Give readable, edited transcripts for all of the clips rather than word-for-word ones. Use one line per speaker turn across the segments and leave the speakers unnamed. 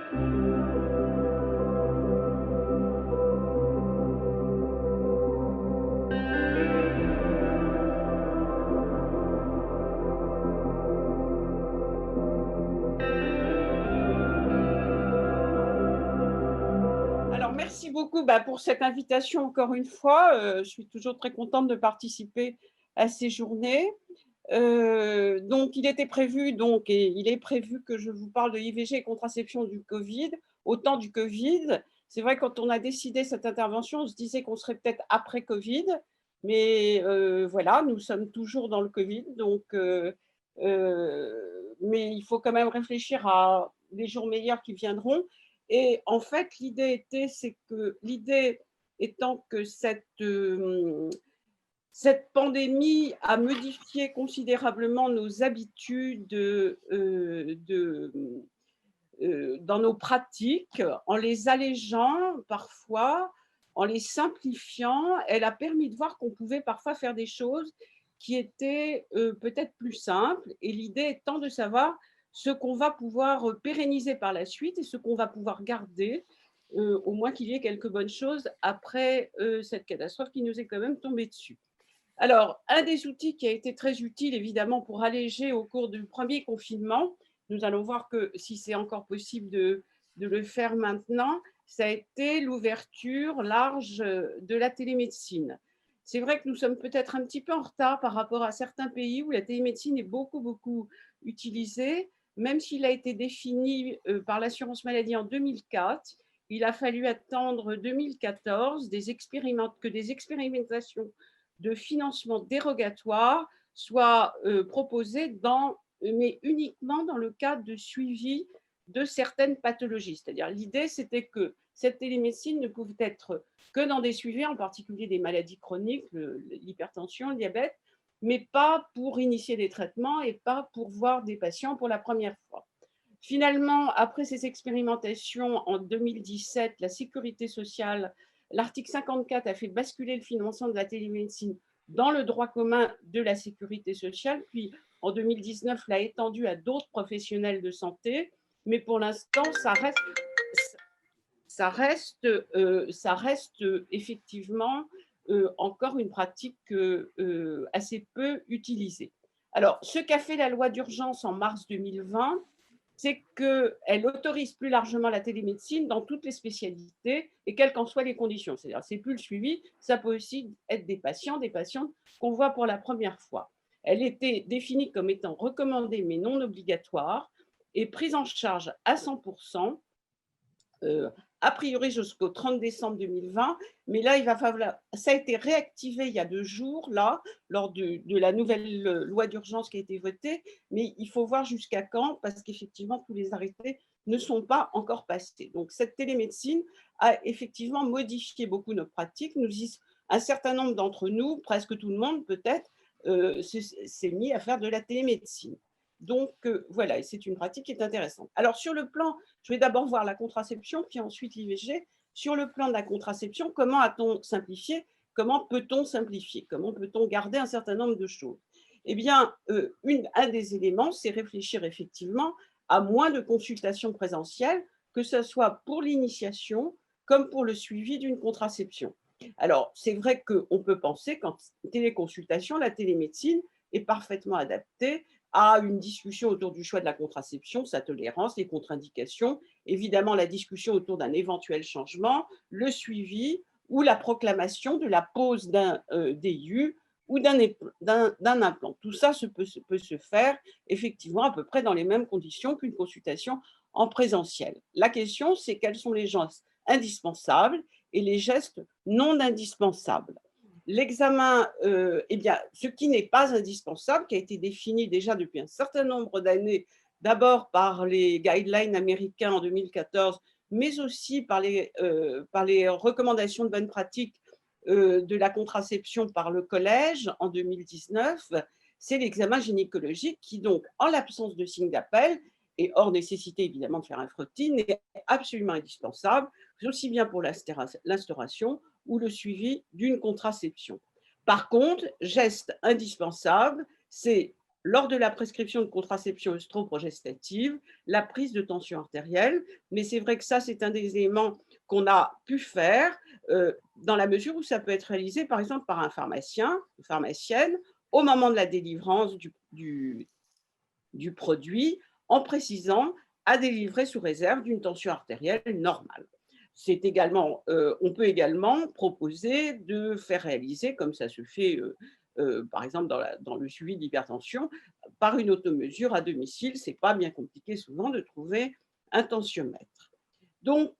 Alors, merci beaucoup pour cette invitation encore une fois. Je suis toujours très contente de participer à ces journées. Donc, il est prévu que je vous parle de l'IVG et contraception du Covid, au temps du Covid. C'est vrai, quand on a décidé cette intervention, on se disait qu'on serait peut-être après Covid, mais voilà, nous sommes toujours dans le Covid. Donc, mais il faut quand même réfléchir à des jours meilleurs qui viendront. Et en fait, l'idée étant que cette pandémie a modifié considérablement nos habitudes dans nos pratiques, en les allégeant parfois, en les simplifiant. Elle a permis de voir qu'on pouvait parfois faire des choses qui étaient peut-être plus simples. Et l'idée étant de savoir ce qu'on va pouvoir pérenniser par la suite et ce qu'on va pouvoir garder, au moins qu'il y ait quelques bonnes choses après cette catastrophe qui nous est quand même tombée dessus. Alors, un des outils qui a été très utile, évidemment, pour alléger au cours du premier confinement, nous allons voir que si c'est encore possible de le faire maintenant, ça a été l'ouverture large de la télémédecine. C'est vrai que nous sommes peut-être un petit peu en retard par rapport à certains pays où la télémédecine est beaucoup, beaucoup utilisée, même s'il a été défini par l'assurance maladie en 2004. Il a fallu attendre 2014 que des expérimentations de financement dérogatoire soit proposé mais uniquement dans le cadre de suivi de certaines pathologies. C'est-à-dire, l'idée, c'était que cette télémédecine ne pouvait être que dans des suivis, en particulier des maladies chroniques, l'hypertension, le diabète, mais pas pour initier des traitements et pas pour voir des patients pour la première fois. Finalement, après ces expérimentations, en 2017, la sécurité sociale, l'article 54 a fait basculer le financement de la télémédecine dans le droit commun de la sécurité sociale, puis en 2019 l'a étendu à d'autres professionnels de santé, mais pour l'instant, ça reste effectivement encore une pratique assez peu utilisée. Alors, ce qu'a fait la loi d'urgence en mars 2020, c'est qu'elle autorise plus largement la télémédecine dans toutes les spécialités et quelles qu'en soient les conditions. C'est-à-dire, c'est plus le suivi, ça peut aussi être des patientes qu'on voit pour la première fois. Elle était définie comme étant recommandée mais non obligatoire et prise en charge à 100%, a priori jusqu'au 30 décembre 2020, mais là, ça a été réactivé il y a 2 jours, là, lors de la nouvelle loi d'urgence qui a été votée, mais il faut voir jusqu'à quand, parce qu'effectivement, tous les arrêtés ne sont pas encore passés. Donc, cette télémédecine a effectivement modifié beaucoup nos pratiques. Un certain nombre d'entre nous, presque tout le monde peut-être, s'est mis à faire de la télémédecine. Donc, voilà, et c'est une pratique qui est intéressante. Alors, je vais d'abord voir la contraception, puis ensuite l'IVG. Sur le plan de la contraception, comment a-t-on simplifié? Comment peut-on simplifier? Comment peut-on garder un certain nombre de choses? Eh bien, un des éléments, c'est réfléchir effectivement à moins de consultations présentielles, que ce soit pour l'initiation comme pour le suivi d'une contraception. Alors, c'est vrai qu'on peut penser qu'en téléconsultation, la télémédecine est parfaitement adaptée à une discussion autour du choix de la contraception, sa tolérance, les contre-indications, évidemment la discussion autour d'un éventuel changement, le suivi ou la proclamation de la pose d'un DIU ou d'un implant. Tout ça peut se faire effectivement à peu près dans les mêmes conditions qu'une consultation en présentiel. La question, c'est quels sont les gestes indispensables et les gestes non indispensables. L'examen, eh bien, ce qui n'est pas indispensable, qui a été défini déjà depuis un certain nombre d'années, d'abord par les guidelines américains en 2014, mais aussi par les recommandations de bonne pratique de la contraception par le collège en 2019, c'est l'examen gynécologique qui, donc, en l'absence de signe d'appel et hors nécessité évidemment de faire un frottis, est absolument indispensable, aussi bien pour l'instauration ou le suivi d'une contraception. Par contre, geste indispensable, c'est lors de la prescription de contraception œstroprogestative, la prise de tension artérielle. Mais c'est vrai que ça, c'est un des éléments qu'on a pu faire dans la mesure où ça peut être réalisé, par exemple, par un pharmacien, une pharmacienne, au moment de la délivrance du produit, en précisant à délivrer sous réserve d'une tension artérielle normale. C'est également, on peut également proposer de faire réaliser, comme ça se fait par exemple dans le suivi de l'hypertension, par une automesure à domicile. C'est pas bien compliqué souvent de trouver un tensiomètre. Donc,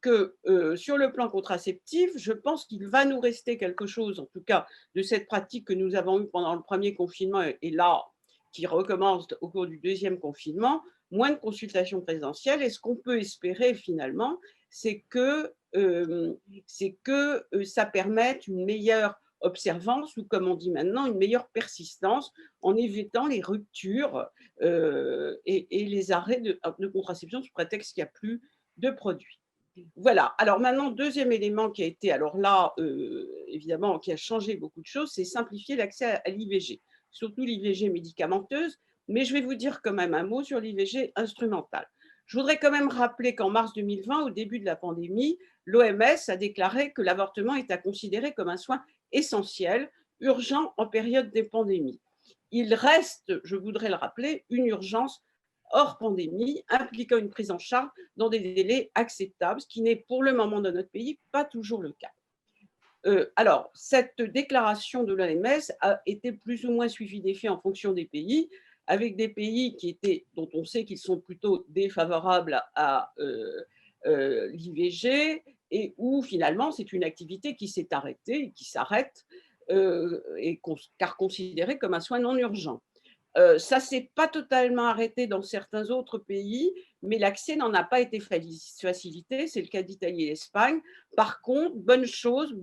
sur le plan contraceptif, je pense qu'il va nous rester quelque chose, en tout cas, de cette pratique que nous avons eue pendant le premier confinement et là, qui recommence au cours du deuxième confinement, moins de consultations présentielles. Et ce qu'on peut espérer finalement, c'est que ça permette une meilleure observance ou, comme on dit maintenant, une meilleure persistance en évitant les ruptures et les arrêts de contraception sous prétexte qu'il n'y a plus de produits. Voilà. Alors maintenant, deuxième élément qui a été, alors là, évidemment, qui a changé beaucoup de choses, c'est simplifier l'accès à l'IVG, surtout l'IVG médicamenteuse, mais je vais vous dire quand même un mot sur l'IVG instrumentale. Je voudrais quand même rappeler qu'en mars 2020, au début de la pandémie, l'OMS a déclaré que l'avortement est à considérer comme un soin essentiel, urgent en période de pandémie. Il reste, je voudrais le rappeler, une urgence hors pandémie, impliquant une prise en charge dans des délais acceptables, ce qui n'est pour le moment dans notre pays pas toujours le cas. Alors, cette déclaration de l'OMS a été plus ou moins suivie des faits en fonction des pays, avec des pays dont on sait qu'ils sont plutôt défavorables à l'IVG et où finalement c'est une activité qui s'est arrêtée et qui s'arrête, car considérée comme un soin non urgent. Ça ne s'est pas totalement arrêté dans certains autres pays, mais l'accès n'en a pas été facilité. C'est le cas d'Italie et d'Espagne. Par contre, bonne chose,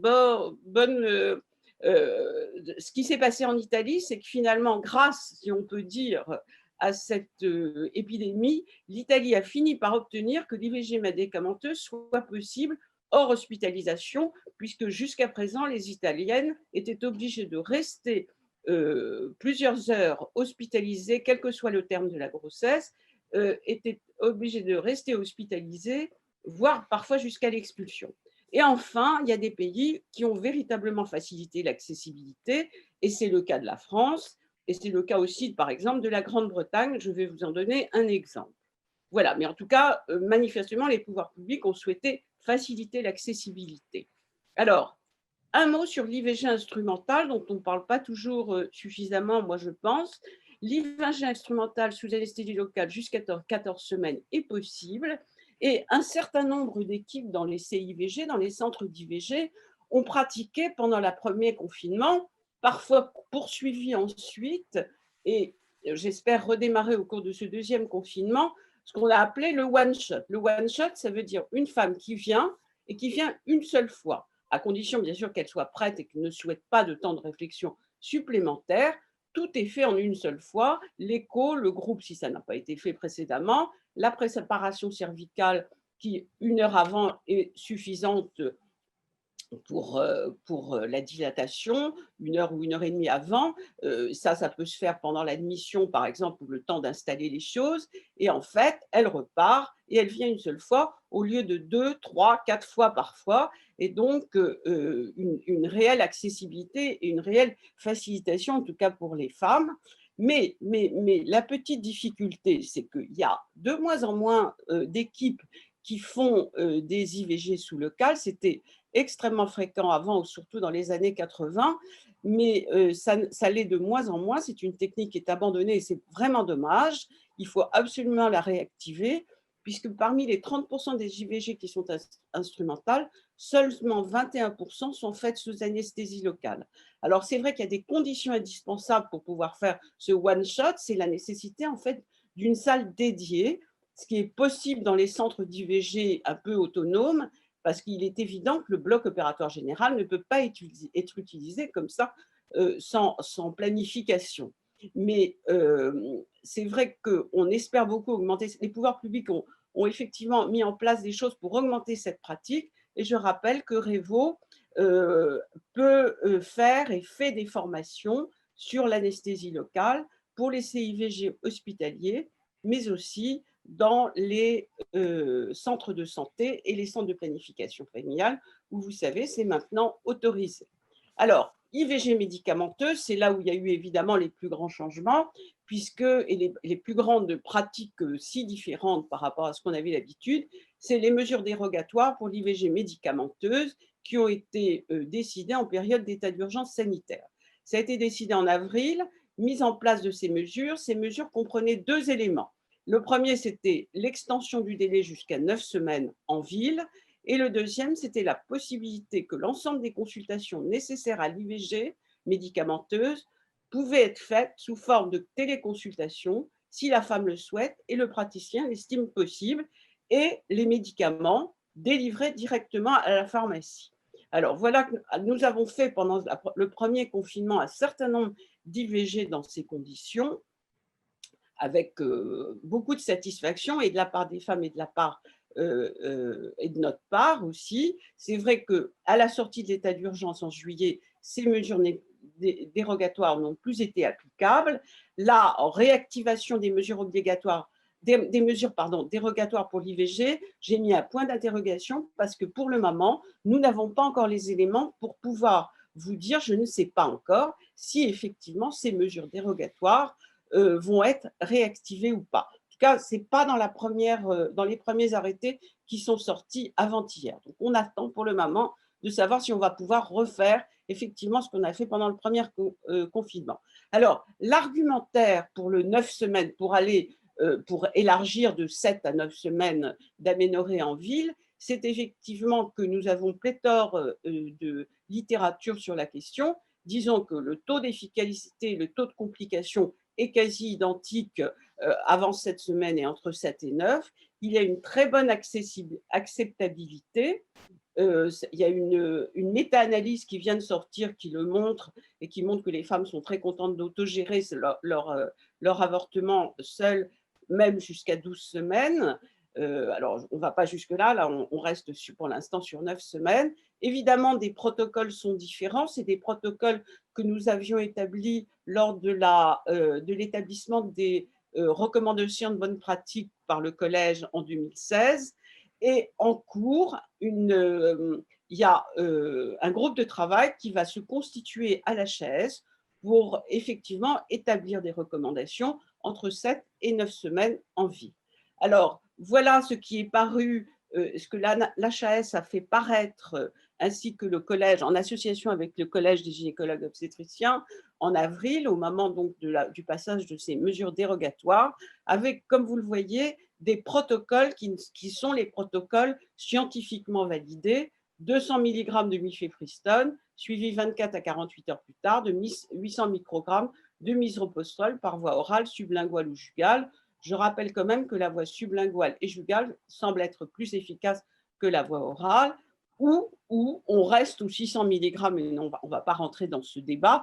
ce qui s'est passé en Italie, c'est que finalement, grâce, si on peut dire, à cette épidémie, l'Italie a fini par obtenir que l'IVG médicamenteuse soit possible hors hospitalisation, puisque jusqu'à présent, les Italiennes étaient obligées de rester plusieurs heures hospitalisées, quel que soit le terme de la grossesse, étaient obligées de rester hospitalisées, voire parfois jusqu'à l'expulsion. Et enfin, il y a des pays qui ont véritablement facilité l'accessibilité, et c'est le cas de la France, et c'est le cas aussi, par exemple, de la Grande-Bretagne. Je vais vous en donner un exemple. Voilà, mais en tout cas, manifestement, les pouvoirs publics ont souhaité faciliter l'accessibilité. Alors, un mot sur l'IVG instrumentale, dont on ne parle pas toujours suffisamment, moi je pense. L'IVG instrumentale sous anesthésie locale jusqu'à 14 semaines est possible et un certain nombre d'équipes dans les CIVG, dans les centres d'IVG, ont pratiqué pendant le premier confinement, parfois poursuivi ensuite et j'espère redémarrer au cours de ce deuxième confinement, ce qu'on a appelé le one-shot. Le one-shot, ça veut dire une femme qui vient et qui vient une seule fois, à condition bien sûr qu'elle soit prête et qu'elle ne souhaite pas de temps de réflexion supplémentaire. Tout est fait en une seule fois, l'écho, le groupe si ça n'a pas été fait précédemment, la préparation cervicale qui, une heure avant, est suffisante pour la dilatation, une heure ou une heure et demie avant. Ça peut se faire pendant l'admission, par exemple, ou le temps d'installer les choses. Et en fait, elle repart et elle vient une seule fois au lieu de 2, 3, 4 fois parfois. Et donc, une réelle accessibilité et une réelle facilitation, en tout cas pour les femmes. Mais la petite difficulté, c'est qu'il y a de moins en moins d'équipes qui font des IVG sous le cal. C'était extrêmement fréquent avant, surtout dans les années 80, mais ça l'est de moins en moins. C'est une technique qui est abandonnée et c'est vraiment dommage. Il faut absolument la réactiver, puisque parmi les 30% des IVG qui sont instrumentales, seulement 21% sont faites sous anesthésie locale. Alors c'est vrai qu'il y a des conditions indispensables pour pouvoir faire ce one-shot, c'est la nécessité en fait d'une salle dédiée, ce qui est possible dans les centres d'IVG un peu autonomes, parce qu'il est évident que le bloc opératoire général ne peut pas être utilisé comme ça sans planification. Mais c'est vrai qu'on espère beaucoup augmenter, les pouvoirs publics ont effectivement mis en place des choses pour augmenter cette pratique, et je rappelle que Revo peut faire et fait des formations sur l'anesthésie locale pour les CIVG hospitaliers, mais aussi dans les centres de santé et les centres de planification familiale, où vous savez, c'est maintenant autorisé. Alors, IVG médicamenteuse, c'est là où il y a eu évidemment les plus grands changements, puisque, et les plus grandes pratiques si différentes par rapport à ce qu'on avait d'habitude, c'est les mesures dérogatoires pour l'IVG médicamenteuse qui ont été décidées en période d'état d'urgence sanitaire. Ça a été décidé en avril, mise en place de ces mesures comprenaient deux éléments. Le premier, c'était l'extension du délai jusqu'à 9 semaines en ville, et le deuxième, c'était la possibilité que l'ensemble des consultations nécessaires à l'IVG médicamenteuse pouvaient être faites sous forme de téléconsultation, si la femme le souhaite et le praticien l'estime possible, et les médicaments délivrés directement à la pharmacie. Alors voilà, nous avons fait pendant le premier confinement un certain nombre d'IVG dans ces conditions, avec beaucoup de satisfaction, et de la part des femmes et de la part et de notre part aussi. C'est vrai qu'à la sortie de l'état d'urgence en juillet, ces mesures dérogatoires n'ont plus été applicables. Là, en réactivation des mesures obligatoires, des mesures dérogatoires pour l'IVG, j'ai mis un point d'interrogation parce que pour le moment, nous n'avons pas encore les éléments pour pouvoir vous dire, je ne sais pas encore, si effectivement ces mesures dérogatoires vont être réactivées ou pas. En tout cas, ce n'est pas dans les premiers arrêtés qui sont sortis avant-hier. Donc, on attend pour le moment de savoir si on va pouvoir refaire effectivement ce qu'on a fait pendant le premier confinement. Alors, l'argumentaire pour le 9 semaines, pour élargir de 7 à 9 semaines d'aménorrhée en ville, c'est effectivement que nous avons pléthore de littérature sur la question. Disons que le taux d'efficacité, le taux de complication est quasi identique avant 7 semaines et entre 7 et 9. Il y a une très bonne acceptabilité. Il y a une méta-analyse qui vient de sortir qui le montre et qui montre que les femmes sont très contentes d'autogérer leur avortement seul, même jusqu'à 12 semaines. Alors, on ne va pas jusque-là, là, on reste pour l'instant sur 9 semaines. Évidemment, des protocoles sont différents. C'est des protocoles que nous avions établis lors de l'établissement des recommandations de bonne pratique par le collège en 2016. Et en cours, il y a un groupe de travail qui va se constituer à la HAS pour effectivement établir des recommandations entre 7 et 9 semaines en ville. Alors, voilà ce qui est paru, ce que l'HAS a fait paraître, ainsi que le collège, en association avec le collège des gynécologues obstétriciens, en avril, au moment donc du passage de ces mesures dérogatoires, avec, comme vous le voyez, des protocoles qui sont les protocoles scientifiquement validés, 200 mg de mifepristone, suivi 24 à 48 heures plus tard de 800 microgrammes de misoprostol par voie orale, sublinguale ou jugale. Je rappelle quand même que la voie sublinguale et jugale semble être plus efficace que la voie orale, où on reste aux 600 mg, et on ne va pas rentrer dans ce débat,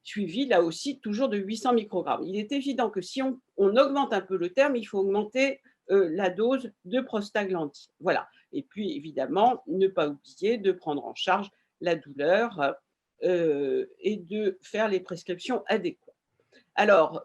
suivi là aussi toujours de 800 microgrammes. Il est évident que si on augmente un peu le terme, il faut augmenter la dose de prostaglandine. Voilà. Et puis évidemment, ne pas oublier de prendre en charge la douleur et de faire les prescriptions adéquates. Alors,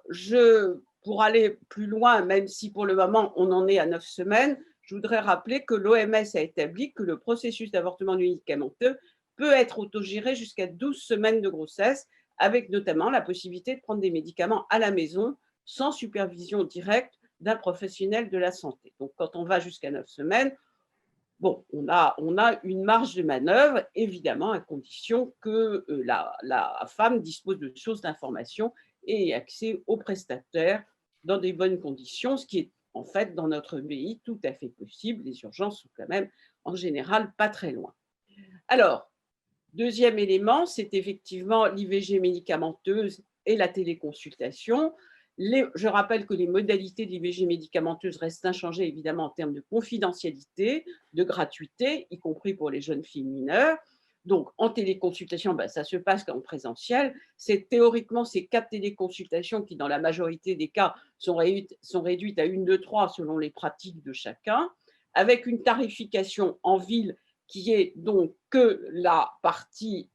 pour aller plus loin, même si pour le moment on en est à 9 semaines, je voudrais rappeler que l'OMS a établi que le processus d'avortement médicamenteux peut être autogéré jusqu'à 12 semaines de grossesse, avec notamment la possibilité de prendre des médicaments à la maison sans supervision directe d'un professionnel de la santé. Donc, quand on va jusqu'à 9 semaines, bon, on a une marge de manœuvre, évidemment, à condition que la femme dispose de sources d'information et ait accès aux prestataires dans des bonnes conditions, ce qui est en fait dans notre pays tout à fait possible. Les urgences sont quand même en général pas très loin. Alors, deuxième élément, c'est effectivement l'IVG médicamenteuse et la téléconsultation. Je rappelle que les modalités de l'IVG médicamenteuse restent inchangées, évidemment, en termes de confidentialité, de gratuité, y compris pour les jeunes filles mineures. Donc, en téléconsultation, ça se passe qu'en présentiel. C'est théoriquement ces 4 téléconsultations qui, dans la majorité des cas, sont réduites à 1, 2, 3 selon les pratiques de chacun, avec une tarification en ville qui est donc que la partie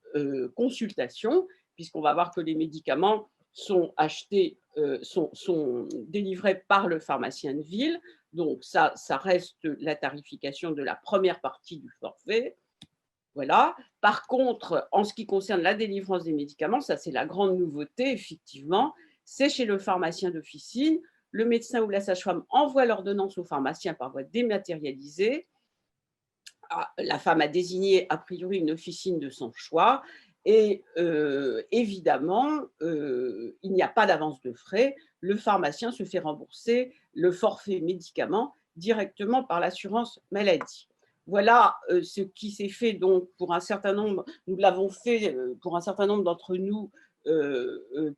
consultation, puisqu'on va voir que les médicaments sont achetés, sont délivrés par le pharmacien de ville. Donc ça reste la tarification de la première partie du forfait. Voilà. Par contre, en ce qui concerne la délivrance des médicaments, ça c'est la grande nouveauté, effectivement, c'est chez le pharmacien d'officine. Le médecin ou la sage-femme envoie l'ordonnance au pharmacien par voie dématérialisée. La femme a désigné a priori une officine de son choix et évidemment, il n'y a pas d'avance de frais. Le pharmacien se fait rembourser le forfait médicaments directement par l'assurance maladie. Voilà ce qui s'est fait donc pour un certain nombre, nous l'avons fait pour un certain nombre d'entre nous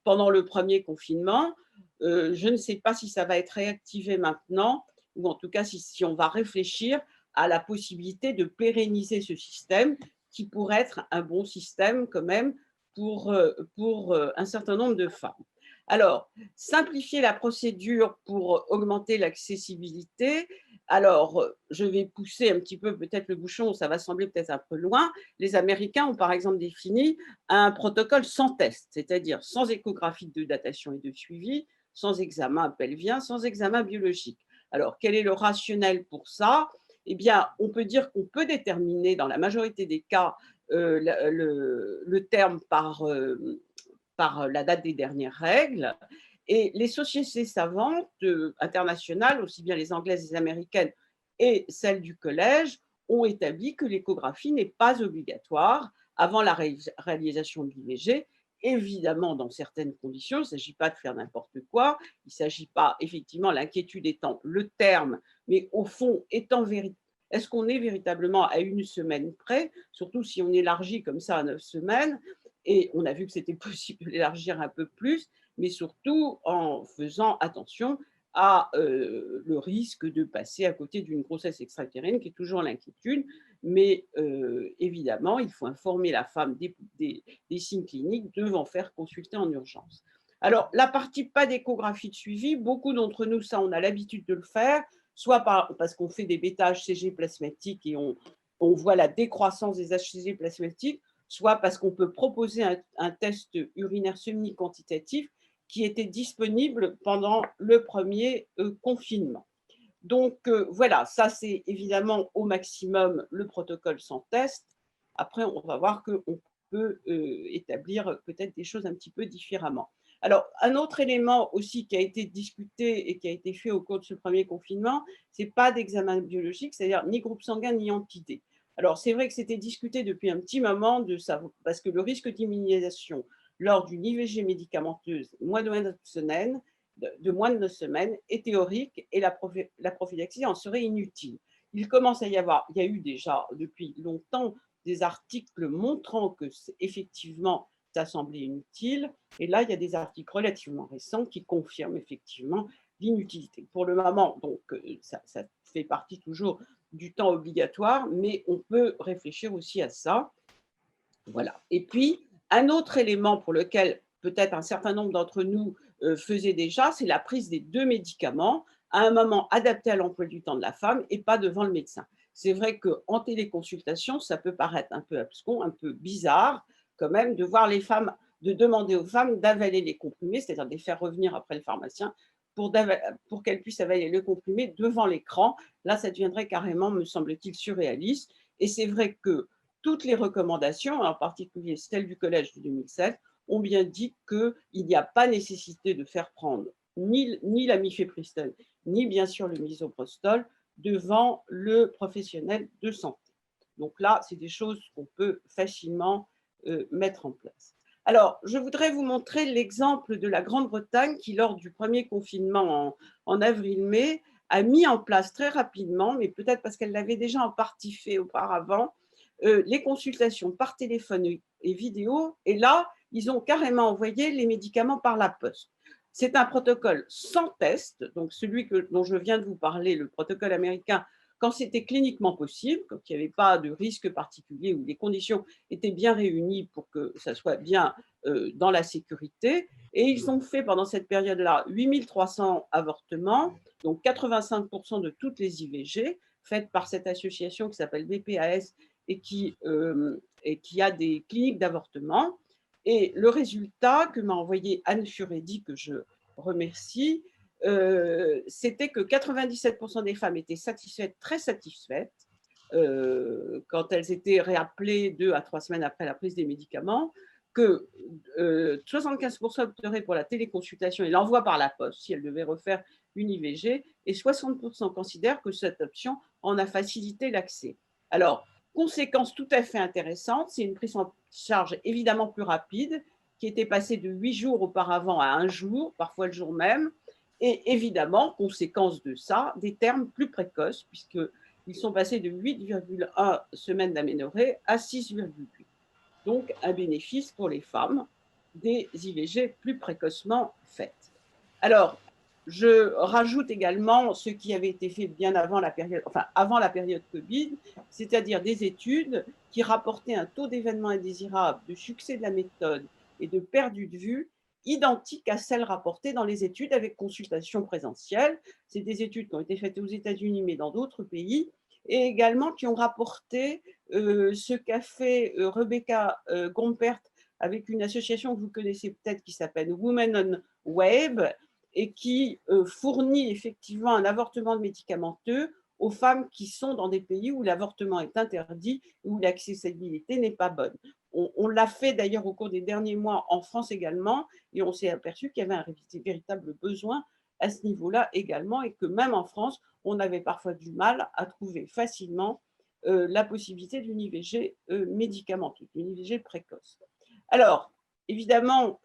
pendant le premier confinement. Je ne sais pas si ça va être réactivé maintenant, ou en tout cas si on va réfléchir à la possibilité de pérenniser ce système qui pourrait être un bon système quand même pour un certain nombre de femmes. Alors, simplifier la procédure pour augmenter l'accessibilité. Alors, je vais pousser un petit peu peut-être le bouchon, ça va sembler peut-être un peu loin. Les Américains ont par exemple défini un protocole sans test, c'est-à-dire sans échographie de datation et de suivi, sans examen pelvien, sans examen biologique. Alors, quel est le rationnel pour ça? Eh bien, on peut dire qu'on peut déterminer dans la majorité des cas le terme par la date des dernières règles. Et les sociétés savantes internationales, aussi bien les anglaises, les américaines et celles du collège, ont établi que l'échographie n'est pas obligatoire avant la réalisation de l'IVG. Évidemment, dans certaines conditions, il ne s'agit pas de faire n'importe quoi, il ne s'agit pas, effectivement, l'inquiétude étant le terme, mais au fond, étant est-ce qu'on est véritablement à une semaine près, surtout si on élargit comme ça à 9 semaines, et on a vu que c'était possible de l'élargir un peu plus, mais surtout en faisant attention à le risque de passer à côté d'une grossesse extra-utérine, qui est toujours l'inquiétude. Mais évidemment, il faut informer la femme des signes cliniques devant faire consulter en urgence. Alors, la partie pas d'échographie de suivi, beaucoup d'entre nous, ça, on a l'habitude de le faire, soit parce qu'on fait des bêta-HCG plasmatiques et on voit la décroissance des HCG plasmatiques, soit parce qu'on peut proposer un test urinaire semi-quantitatif qui était disponible pendant le premier confinement. Donc voilà, ça c'est évidemment au maximum le protocole sans test. Après, on va voir qu'on peut établir peut-être des choses un petit peu différemment. Alors, un autre élément aussi qui a été discuté et qui a été fait au cours de ce premier confinement, c'est pas d'examen biologique, c'est-à-dire ni groupe sanguin ni entité. Alors, c'est vrai que c'était discuté depuis un petit moment parce que le risque d'immunisation lors d'une IVG médicamenteuse moins de 9 semaines, moins de 9 semaines est théorique et la prophylaxie en serait inutile. Il commence à y avoir, il y a eu déjà depuis longtemps des articles montrant que effectivement ça semblait inutile. Et là, il y a des articles relativement récents qui confirment effectivement l'inutilité. Pour le moment, donc, ça fait partie toujours du temps obligatoire, mais on peut réfléchir aussi à ça. Voilà. Et puis, un autre élément pour lequel peut-être un certain nombre d'entre nous faisaient déjà, c'est la prise des 2 médicaments à un moment adapté à l'emploi du temps de la femme et pas devant le médecin. C'est vrai qu'en téléconsultation, ça peut paraître un peu abscon, un peu bizarre quand même de voir les femmes, de demander aux femmes d'avaler les comprimés, c'est-à-dire de les faire revenir après le pharmacien pour qu'elles puissent avaler le comprimé devant l'écran. Là, ça deviendrait carrément, me semble-t-il, surréaliste. Et c'est vrai que toutes les recommandations, en particulier celles du collège de 2007, ont bien dit qu'il n'y a pas nécessité de faire prendre ni la mifepristone, ni bien sûr le misoprostol devant le professionnel de santé. Donc là, c'est des choses qu'on peut facilement mettre en place. Alors, je voudrais vous montrer l'exemple de la Grande-Bretagne qui, lors du premier confinement en avril-mai, a mis en place très rapidement, mais peut-être parce qu'elle l'avait déjà en partie fait auparavant, les consultations par téléphone et vidéo. Et là, ils ont carrément envoyé les médicaments par la poste. C'est un protocole sans test, donc celui dont je viens de vous parler, le protocole américain, quand c'était cliniquement possible, quand il n'y avait pas de risque particulier, où les conditions étaient bien réunies pour que ça soit bien dans la sécurité. Et ils ont fait pendant cette période-là 8300 avortements, donc 85% de toutes les IVG, faites par cette association qui s'appelle BPAS et qui a des cliniques d'avortement. Et le résultat que m'a envoyé Anne Furedi, que je remercie, c'était que 97% des femmes étaient satisfaites, très satisfaites, quand elles étaient réappelées 2 à 3 semaines après la prise des médicaments, que 75% opteraient pour la téléconsultation et l'envoi par la poste si elles devaient refaire une IVG, et 60% considèrent que cette option en a facilité l'accès. Alors, conséquence tout à fait intéressante, c'est une prise en charge évidemment plus rapide, qui était passée de 8 jours auparavant à 1 jour, parfois le jour même, et évidemment, conséquence de ça, des termes plus précoces, puisqu'ils sont passés de 8,1 semaines d'aménorrhée à 6,8. Donc, un bénéfice pour les femmes des IVG plus précocement faites. Alors, je rajoute également ce qui avait été fait bien avant la période, enfin avant la période Covid, c'est-à-dire des études qui rapportaient un taux d'événements indésirables, de succès de la méthode et de perdu de vue identiques à celles rapportées dans les études avec consultation présentielle. C'est des études qui ont été faites aux États-Unis, mais dans d'autres pays, et également qui ont rapporté ce qu'a fait Rebecca Gompert avec une association que vous connaissez peut-être qui s'appelle Women on Web et qui fournit effectivement un avortement médicamenteux aux femmes qui sont dans des pays où l'avortement est interdit et où l'accessibilité n'est pas bonne. On l'a fait d'ailleurs au cours des derniers mois en France également, et on s'est aperçu qu'il y avait un véritable besoin à ce niveau-là également, et que même en France, on avait parfois du mal à trouver facilement la possibilité d'une IVG médicamenteuse, d'une IVG précoce. Alors, évidemment,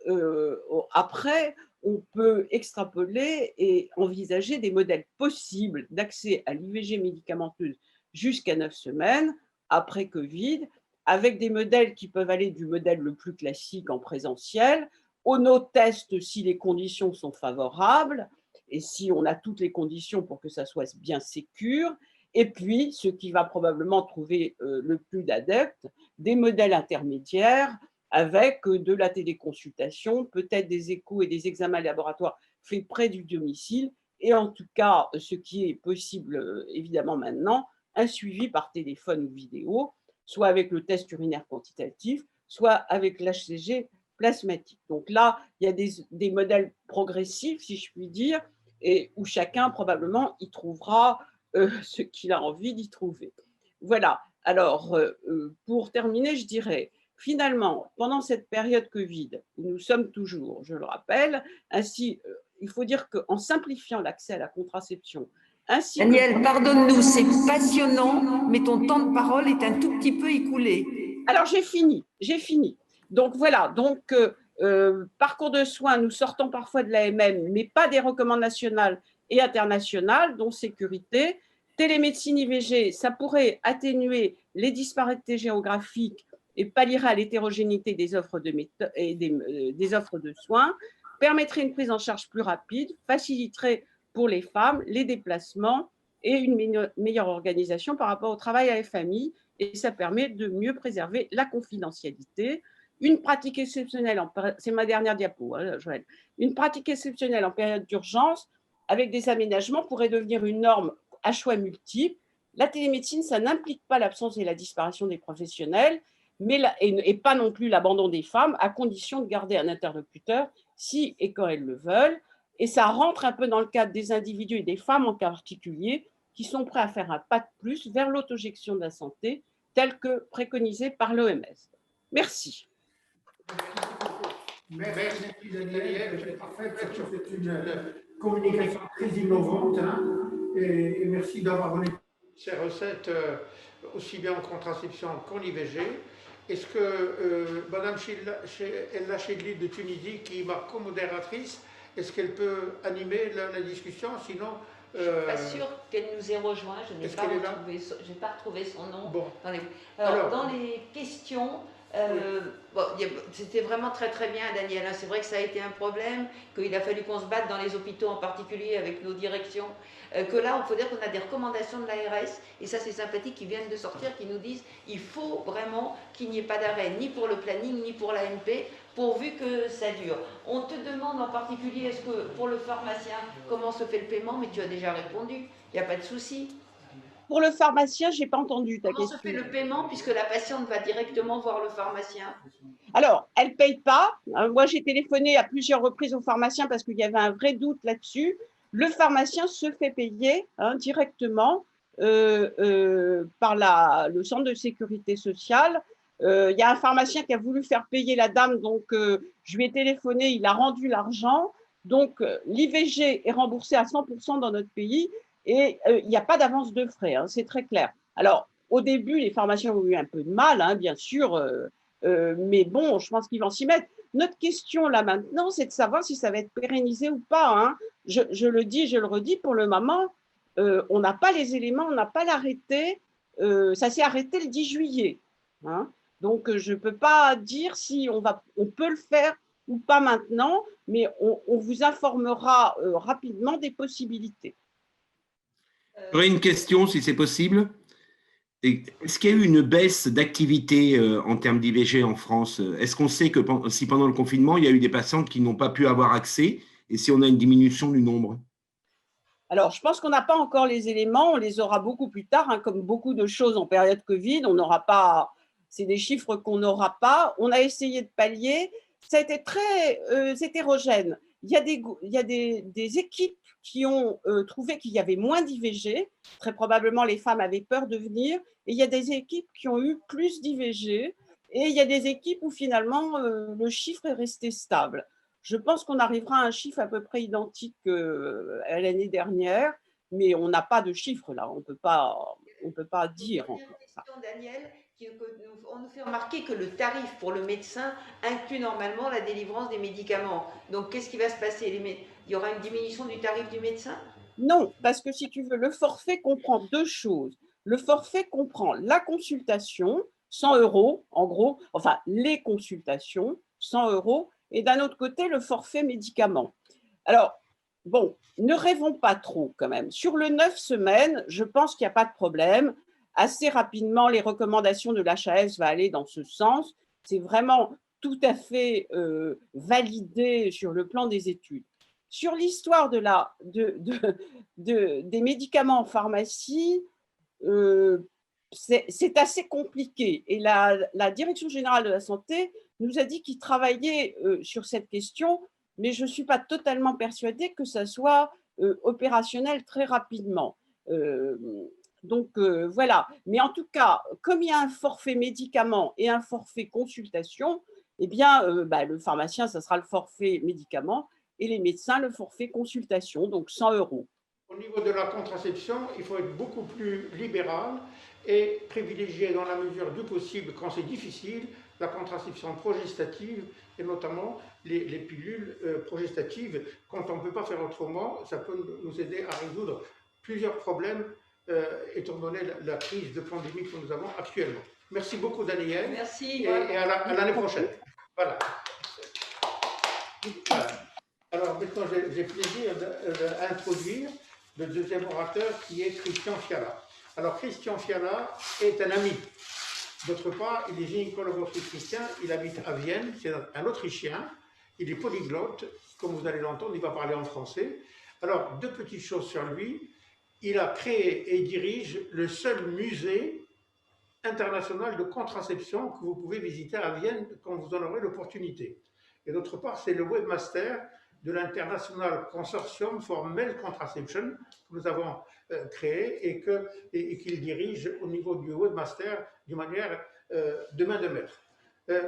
après, on peut extrapoler et envisager des modèles possibles d'accès à l'IVG médicamenteuse jusqu'à 9 semaines après Covid, avec des modèles qui peuvent aller du modèle le plus classique en présentiel au no-test si les conditions sont favorables et si on a toutes les conditions pour que ça soit bien sécure, et puis ce qui va probablement trouver le plus d'adeptes, des modèles intermédiaires avec de la téléconsultation, peut-être des échos et des examens laboratoires faits près du domicile, et en tout cas, ce qui est possible évidemment maintenant, un suivi par téléphone ou vidéo, soit avec le test urinaire quantitatif, soit avec l'HCG plasmatique. Donc là, il y a des modèles progressifs, si je puis dire, et où chacun probablement y trouvera ce qu'il a envie d'y trouver. Voilà. Alors, pour terminer, je dirais, finalement, pendant cette période Covid, où nous sommes toujours, je le rappelle, ainsi, il faut dire qu'en simplifiant l'accès à la contraception, ainsi
Daniel, pardonne-nous, c'est passionnant, mais ton temps de parole est un tout petit peu écoulé.
Alors, j'ai fini. Donc, voilà. Donc, parcours de soins, nous sortons parfois de l'AMM, mais pas des recommandations nationales et internationales, dont sécurité. Télémédecine IVG, ça pourrait atténuer les disparités géographiques et pallierait à l'hétérogénéité des offres des offres de soins, permettrait une prise en charge plus rapide, faciliterait pour les femmes les déplacements et une meilleure organisation par rapport au travail à la famille, et ça permet de mieux préserver la confidentialité. Une pratique exceptionnelle, c'est ma dernière diapo, hein, Joël, une pratique exceptionnelle en période d'urgence avec des aménagements pourrait devenir une norme à choix multiples. La télémédecine, ça n'implique pas l'absence et la disparition des professionnels, et pas non plus l'abandon des femmes, à condition de garder un interlocuteur si et quand elles le veulent. Et ça rentre un peu dans le cadre des individus et des femmes en particulier, qui sont prêts à faire un pas de plus vers l'autogestion de la santé, telle que préconisée par l'OMS. Merci.
Merci Daniel, c'est une communication très innovante, hein, et merci d'avoir donné ces recettes aussi bien en contraception qu'en IVG. Est-ce que Madame Ella Chedli de Tunisie, qui est ma co-modératrice, est-ce qu'elle peut animer la discussion? Sinon,
je ne suis pas sûre qu'elle nous ait rejoint. Je n'ai pas retrouvé son nom.
Bon.
Alors, dans les questions, bon, c'était vraiment très très bien, Daniel. C'est vrai que ça a été un problème, qu'il a fallu qu'on se batte dans les hôpitaux en particulier avec nos directions. Que là, il faut dire qu'on a des recommandations de l'ARS, et ça c'est sympathique, qui viennent de sortir, qui nous disent il faut vraiment qu'il n'y ait pas d'arrêt, ni pour le planning, ni pour l'AMP, pourvu que ça dure. On te demande en particulier, est-ce que pour le pharmacien, comment se fait le paiement, mais tu as déjà répondu, il n'y a pas de souci.
pour le pharmacien, je n'ai pas entendu ta
Comment
question.
se fait le paiement puisque la patiente va directement voir le pharmacien?
Alors, elle ne paye pas. Moi, j'ai téléphoné à plusieurs reprises au pharmacien parce qu'il y avait un vrai doute là-dessus. Le pharmacien se fait payer directement par le centre de sécurité sociale. Il y a un pharmacien qui a voulu faire payer la dame, donc je lui ai téléphoné, il a rendu l'argent. Donc, l'IVG est remboursé à 100% dans notre pays et il n'y a pas d'avance de frais, c'est très clair. Alors, au début, les pharmaciens ont eu un peu de mal, bien sûr, mais bon, je pense qu'ils vont s'y mettre. Notre question là maintenant, c'est de savoir si ça va être pérennisé ou pas. Je le dis, je le redis, pour le moment, on n'a pas les éléments, on n'a pas l'arrêté. Ça s'est arrêté le 10 juillet. Donc, je ne peux pas dire si on peut le faire ou pas maintenant, mais on vous informera rapidement des possibilités.
J'aurais une question, si c'est possible. Est-ce qu'il y a eu une baisse d'activité en termes d'IVG en France? Est-ce qu'on sait que si pendant le confinement, il y a eu des patientes qui n'ont pas pu avoir accès et si on a une diminution du nombre?
Alors, je pense qu'on n'a pas encore les éléments, on les aura beaucoup plus tard, comme beaucoup de choses en période Covid, on n'aura pas, c'est des chiffres qu'on n'aura pas. On a essayé de pallier, ça a été très hétérogène. Il y a des équipes qui ont trouvé qu'il y avait moins d'IVG, très probablement les femmes avaient peur de venir, et il y a des équipes qui ont eu plus d'IVG, et il y a des équipes où finalement le chiffre est resté stable. Je pense qu'on arrivera à un chiffre à peu près identique à l'année dernière, mais on n'a pas de chiffre là, on ne peut pas dire encore ça.
Daniel, on nous fait remarquer que le tarif pour le médecin inclut normalement la délivrance des médicaments. Donc, qu'est-ce qui va se passer? Il y aura une diminution du tarif du médecin?
Non, parce que si tu veux, le forfait comprend deux choses. Le forfait comprend la consultation, 100 €, en gros, enfin les consultations, 100 €, et d'un autre côté, le forfait médicaments. Alors, bon, ne rêvons pas trop quand même. Sur le 9 semaines, je pense qu'il n'y a pas de problème. Assez rapidement, les recommandations de l'HAS vont aller dans ce sens. C'est vraiment tout à fait validé sur le plan des études. Sur l'histoire des médicaments en pharmacie, c'est assez compliqué. Et la Direction générale de la santé nous a dit qu'ils travaillaient sur cette question, mais je ne suis pas totalement persuadée que ça soit opérationnel très rapidement. Donc, voilà. Mais en tout cas, comme il y a un forfait médicaments et un forfait consultation, eh bien, le pharmacien, ça sera le forfait médicaments et les médecins, le forfait consultation, donc 100 €.
Au niveau de la contraception, il faut être beaucoup plus libéral et privilégier dans la mesure du possible, quand c'est difficile, la contraception progestative et notamment les pilules progestatives. Quand on ne peut pas faire autrement, ça peut nous aider à résoudre plusieurs problèmes étant donné la crise de pandémie que nous avons actuellement. Merci beaucoup, Daniel.
Merci.
Et à l'année prochaine. Voilà. Alors maintenant, j'ai plaisir d'introduire le deuxième orateur qui est Christian Fiala. Alors Christian Fiala est un ami. D'autre part, il est gynécologue obstétricien, il habite à Vienne, c'est un Autrichien, il est polyglotte, comme vous allez l'entendre, il va parler en français. Alors, deux petites choses sur lui. Il a créé et dirige le seul musée international de contraception que vous pouvez visiter à Vienne quand vous en aurez l'opportunité. Et d'autre part, c'est le webmaster de l'International Consortium for Male Contraception que nous avons créé et qu'il dirige au niveau du webmaster d'une manière de main de maître.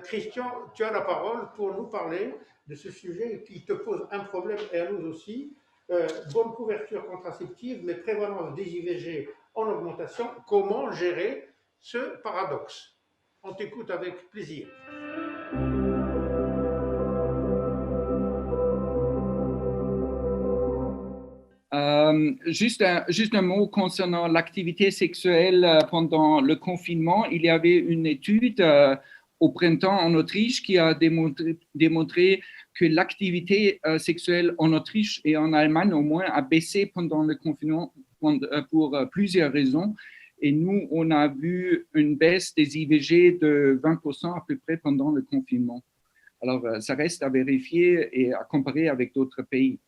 Christian, tu as la parole pour nous parler de ce sujet qui te pose un problème et à nous aussi. Bonne couverture contraceptive, mais prévalence des IVG en augmentation. Comment gérer ce paradoxe? On t'écoute avec plaisir.
Juste un mot concernant l'activité sexuelle pendant le confinement. Il y avait une étude au printemps en Autriche qui a démontré que l'activité sexuelle en Autriche et en Allemagne au moins a baissé pendant le confinement pour plusieurs raisons. Et nous, on a vu une baisse des IVG de 20% à peu près pendant le confinement. Alors, ça reste à vérifier et à comparer avec d'autres pays.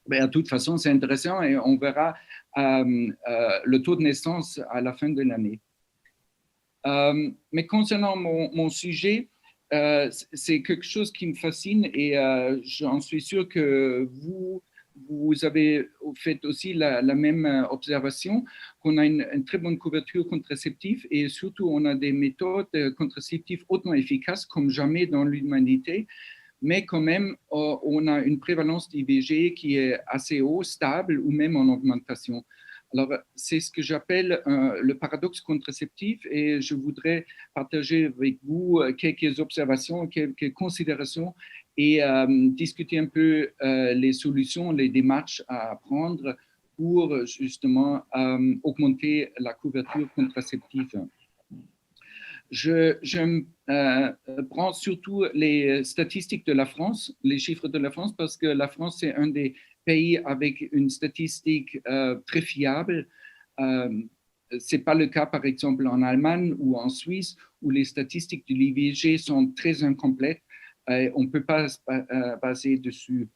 de toute façon, c'est intéressant et on verra le taux de naissance à la fin de l'année. Mais concernant mon sujet, c'est quelque chose qui me fascine et j'en suis sûr que vous avez fait aussi la même observation, qu'on a une très bonne couverture contraceptive et surtout on a des méthodes contraceptives hautement efficaces comme jamais dans l'humanité, mais quand même on a une prévalence d'IVG qui est assez haut, stable ou même en augmentation. Alors, c'est ce que j'appelle le paradoxe contraceptif et je voudrais partager avec vous quelques observations, quelques considérations et discuter un peu les solutions, les démarches à prendre pour justement augmenter la couverture contraceptive. Je prends surtout les statistiques de la France, les chiffres de la France, parce que la France, c'est un des pays avec une statistique très fiable. Ce n'est pas le cas, par exemple, en Allemagne ou en Suisse, où les statistiques de l'IVG sont très incomplètes. On ne peut pas se baser dessus.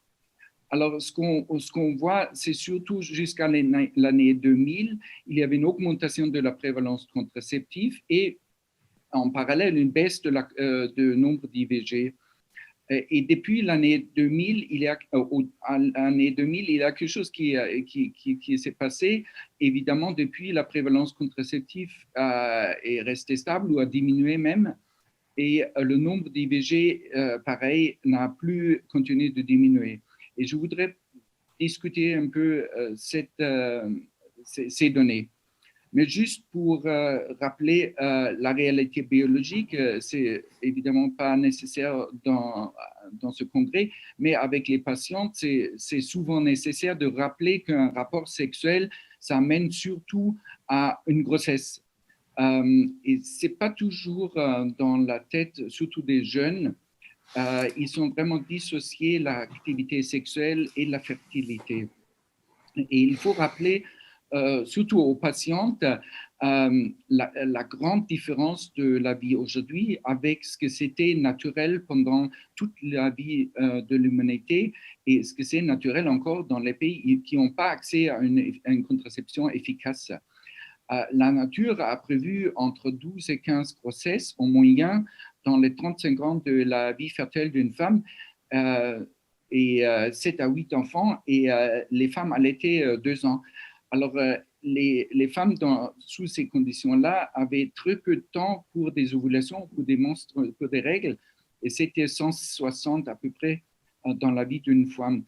Alors, ce qu'on voit, c'est surtout jusqu'à l'année 2000, il y avait une augmentation de la prévalence contraceptive et en parallèle une baisse de nombre d'IVG. Et depuis l'année 2000, il y a quelque chose qui s'est passé. Évidemment, depuis, la prévalence contraceptive est restée stable ou a diminué même. Et le nombre d'IVG, pareil, n'a plus continué de diminuer. Et je voudrais discuter un peu ces données. Mais juste pour rappeler la réalité biologique, c'est évidemment pas nécessaire dans ce congrès, mais avec les patientes, c'est souvent nécessaire de rappeler qu'un rapport sexuel, ça mène surtout à une grossesse. Et c'est pas toujours dans la tête, surtout des jeunes. Ils sont vraiment dissociés l'activité sexuelle et la fertilité. Et il faut rappeler surtout aux patientes, la grande différence de la vie aujourd'hui avec ce que c'était naturel pendant toute la vie de l'humanité et ce que c'est naturel encore dans les pays qui n'ont pas accès à une contraception efficace. La nature a prévu entre 12 et 15 grossesses en moyenne dans les 35 ans de la vie fertile d'une femme et 7 à 8 enfants et les femmes allaitaient 2 ans. Alors, les femmes sous ces conditions-là avaient très peu de temps pour des ovulations, pour des règles, et c'était 160 à peu près dans la vie d'une femme.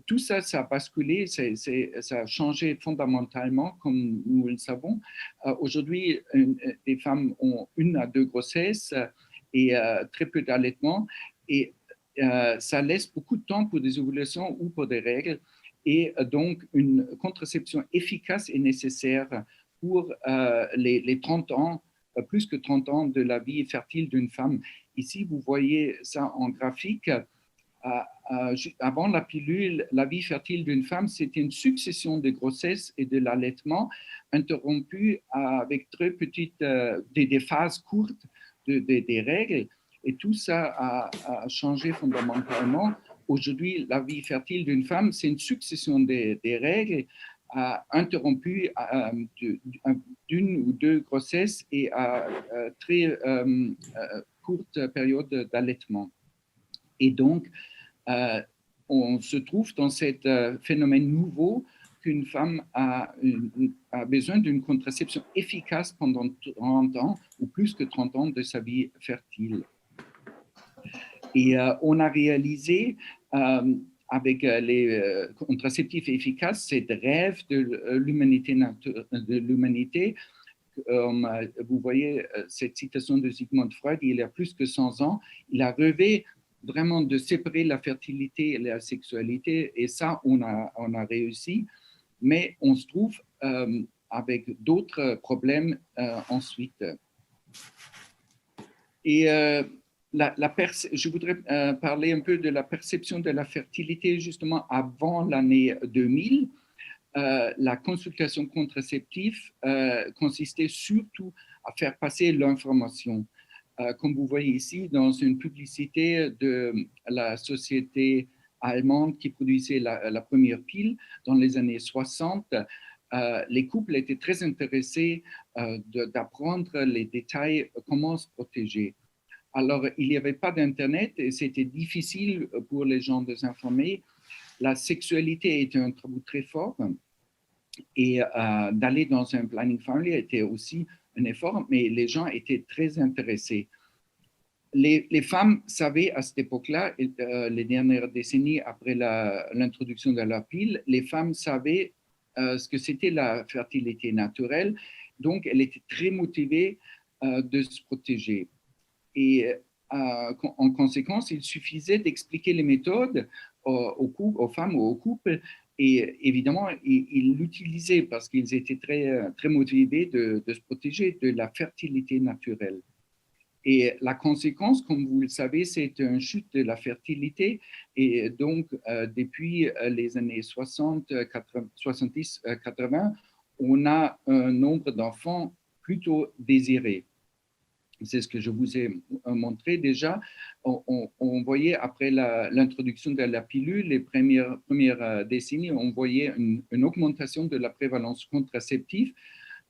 Tout ça, ça a basculé, ça a changé fondamentalement, comme nous le savons. Aujourd'hui, les femmes ont 1 à 2 grossesses et très peu d'allaitement, et ça laisse beaucoup de temps pour des ovulations ou pour des règles. Et donc, une contraception efficace est nécessaire pour les 30 ans, plus que 30 ans de la vie fertile d'une femme. Ici, vous voyez ça en graphique. Avant la pilule, la vie fertile d'une femme, c'était une succession de grossesses et de l'allaitement interrompues avec très petites, des phases courtes des règles. Et tout ça a changé fondamentalement. Aujourd'hui, la vie fertile d'une femme, c'est une succession des règles interrompues d'une ou 2 grossesses et à très courte période d'allaitement. Et donc, on se trouve dans ce phénomène nouveau qu'une femme a besoin d'une contraception efficace pendant 30 ans ou plus que 30 ans de sa vie fertile. Et on a réalisé avec les contraceptifs efficaces cette rêve de l'humanité. Vous voyez cette citation de Sigmund Freud, il y a plus que 100 ans, il a rêvé vraiment de séparer la fertilité et la sexualité, et ça, on a réussi, mais on se trouve avec d'autres problèmes ensuite. Et je voudrais parler un peu de la perception de la fertilité justement avant l'année 2000. La consultation contraceptive consistait surtout à faire passer l'information. Comme vous voyez ici, dans une publicité de la société allemande qui produisait la première pile dans les années 60, les couples étaient très intéressés d'apprendre les détails, comment se protéger. Alors, il n'y avait pas d'Internet et c'était difficile pour les gens de s'informer. La sexualité était un tabou très fort et d'aller dans un planning familial était aussi un effort, mais les gens étaient très intéressés. Les femmes savaient à cette époque-là, les dernières décennies après l'introduction de la pile, les femmes savaient ce que c'était la fertilité naturelle, donc elles étaient très motivées de se protéger. Et en conséquence, il suffisait d'expliquer les méthodes aux femmes ou aux couples. Et évidemment, ils l'utilisaient parce qu'ils étaient très motivés de se protéger de la fertilité naturelle. Et la conséquence, comme vous le savez, c'est une chute de la fertilité. Et donc, depuis les années 60, 70, 80, on a un nombre d'enfants plutôt désirés. C'est ce que je vous ai montré déjà. On voyait après l'introduction de la pilule, les premières décennies, on voyait une augmentation de la prévalence contraceptive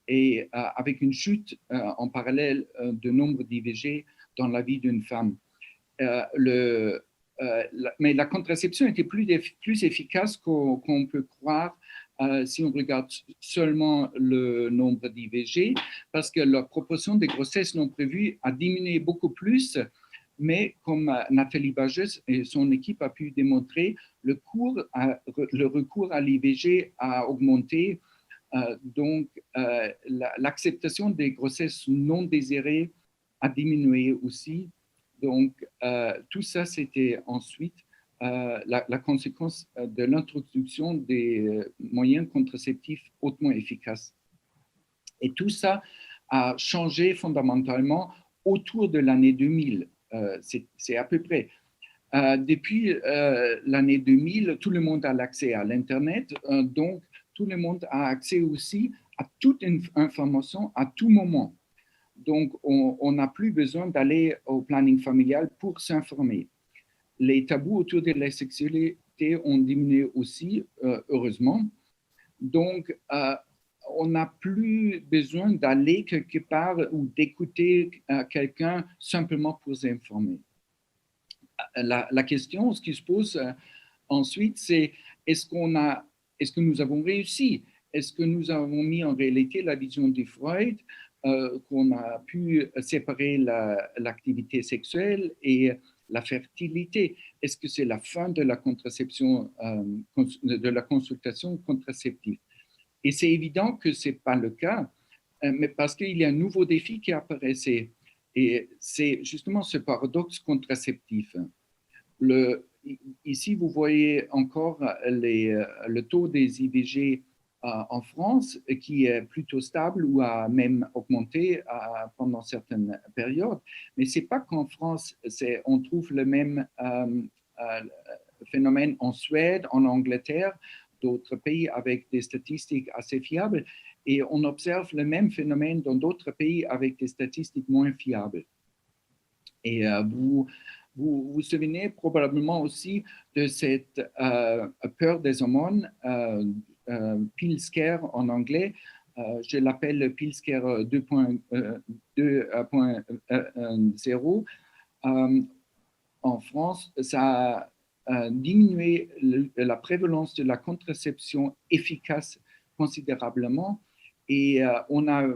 et avec une chute en parallèle de nombre d'IVG dans la vie d'une femme. Mais la contraception était plus efficace qu'on peut croire si on regarde seulement le nombre d'IVG, parce que la proportion des grossesses non prévues a diminué beaucoup plus, mais comme Nathalie Bages et son équipe a pu démontrer, le recours à l'IVG a augmenté. Donc, l'acceptation des grossesses non désirées a diminué aussi. Donc, tout ça, c'était ensuite la conséquence de l'introduction des moyens contraceptifs hautement efficaces. Et tout ça a changé fondamentalement autour de l'année 2000. C'est à peu près. Depuis l'année 2000, tout le monde a l'accès à l'Internet. Donc, tout le monde a accès aussi à toute information à tout moment. Donc, on n'a plus besoin d'aller au planning familial pour s'informer. Les tabous autour de la sexualité ont diminué aussi, heureusement. Donc, on n'a plus besoin d'aller quelque part ou d'écouter quelqu'un simplement pour s'informer. La question, ce qui se pose ensuite, c'est est-ce que nous avons réussi? Est-ce que nous avons mis en réalité la vision de Freud, qu'on a pu séparer l'activité sexuelle et la fertilité? Est-ce que c'est la fin de la contraception, de la consultation contraceptive? Et c'est évident que ce n'est pas le cas, mais parce qu'il y a un nouveau défi qui apparaissait. Et c'est justement ce paradoxe contraceptif. Ici, vous voyez encore le taux des IVG en France qui est plutôt stable ou a même augmenté pendant certaines périodes. Mais ce n'est pas qu'en France, on trouve le même phénomène en Suède, en Angleterre, d'autres pays avec des statistiques assez fiables. Et on observe le même phénomène dans d'autres pays avec des statistiques moins fiables. Et vous vous souvenez probablement aussi de cette peur des hormones, pill scare en anglais. Je l'appelle pill scare 2.0. En France, ça a diminué la prévalence de la contraception efficace considérablement. Et on a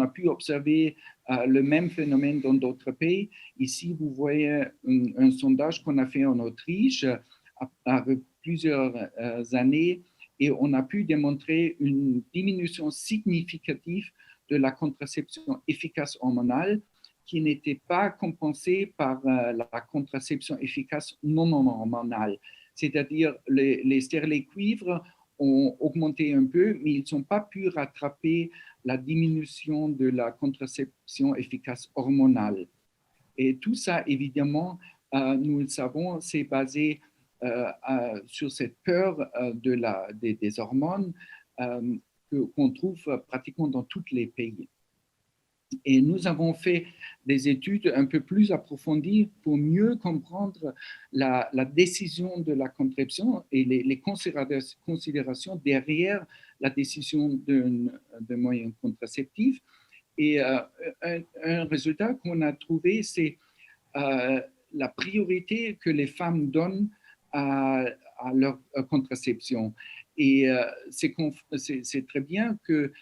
pu observer le même phénomène dans d'autres pays. Ici, vous voyez un sondage qu'on a fait en Autriche avec plusieurs années et on a pu démontrer une diminution significative de la contraception efficace hormonale qui n'était pas compensée par la contraception efficace non hormonale. C'est-à-dire les stérilés cuivre ont augmenté un peu, mais ils n'ont pas pu rattraper la diminution de la contraception efficace hormonale. Et tout ça, évidemment, nous le savons, c'est basé sur cette peur des hormones qu'on trouve pratiquement dans tous les pays. Et nous avons fait des études un peu plus approfondies pour mieux comprendre la décision de la contraception et les considérations derrière la décision d'un moyen contraceptif. Et un résultat qu'on a trouvé, c'est la priorité que les femmes donnent à leur contraception. Et c'est très bien que,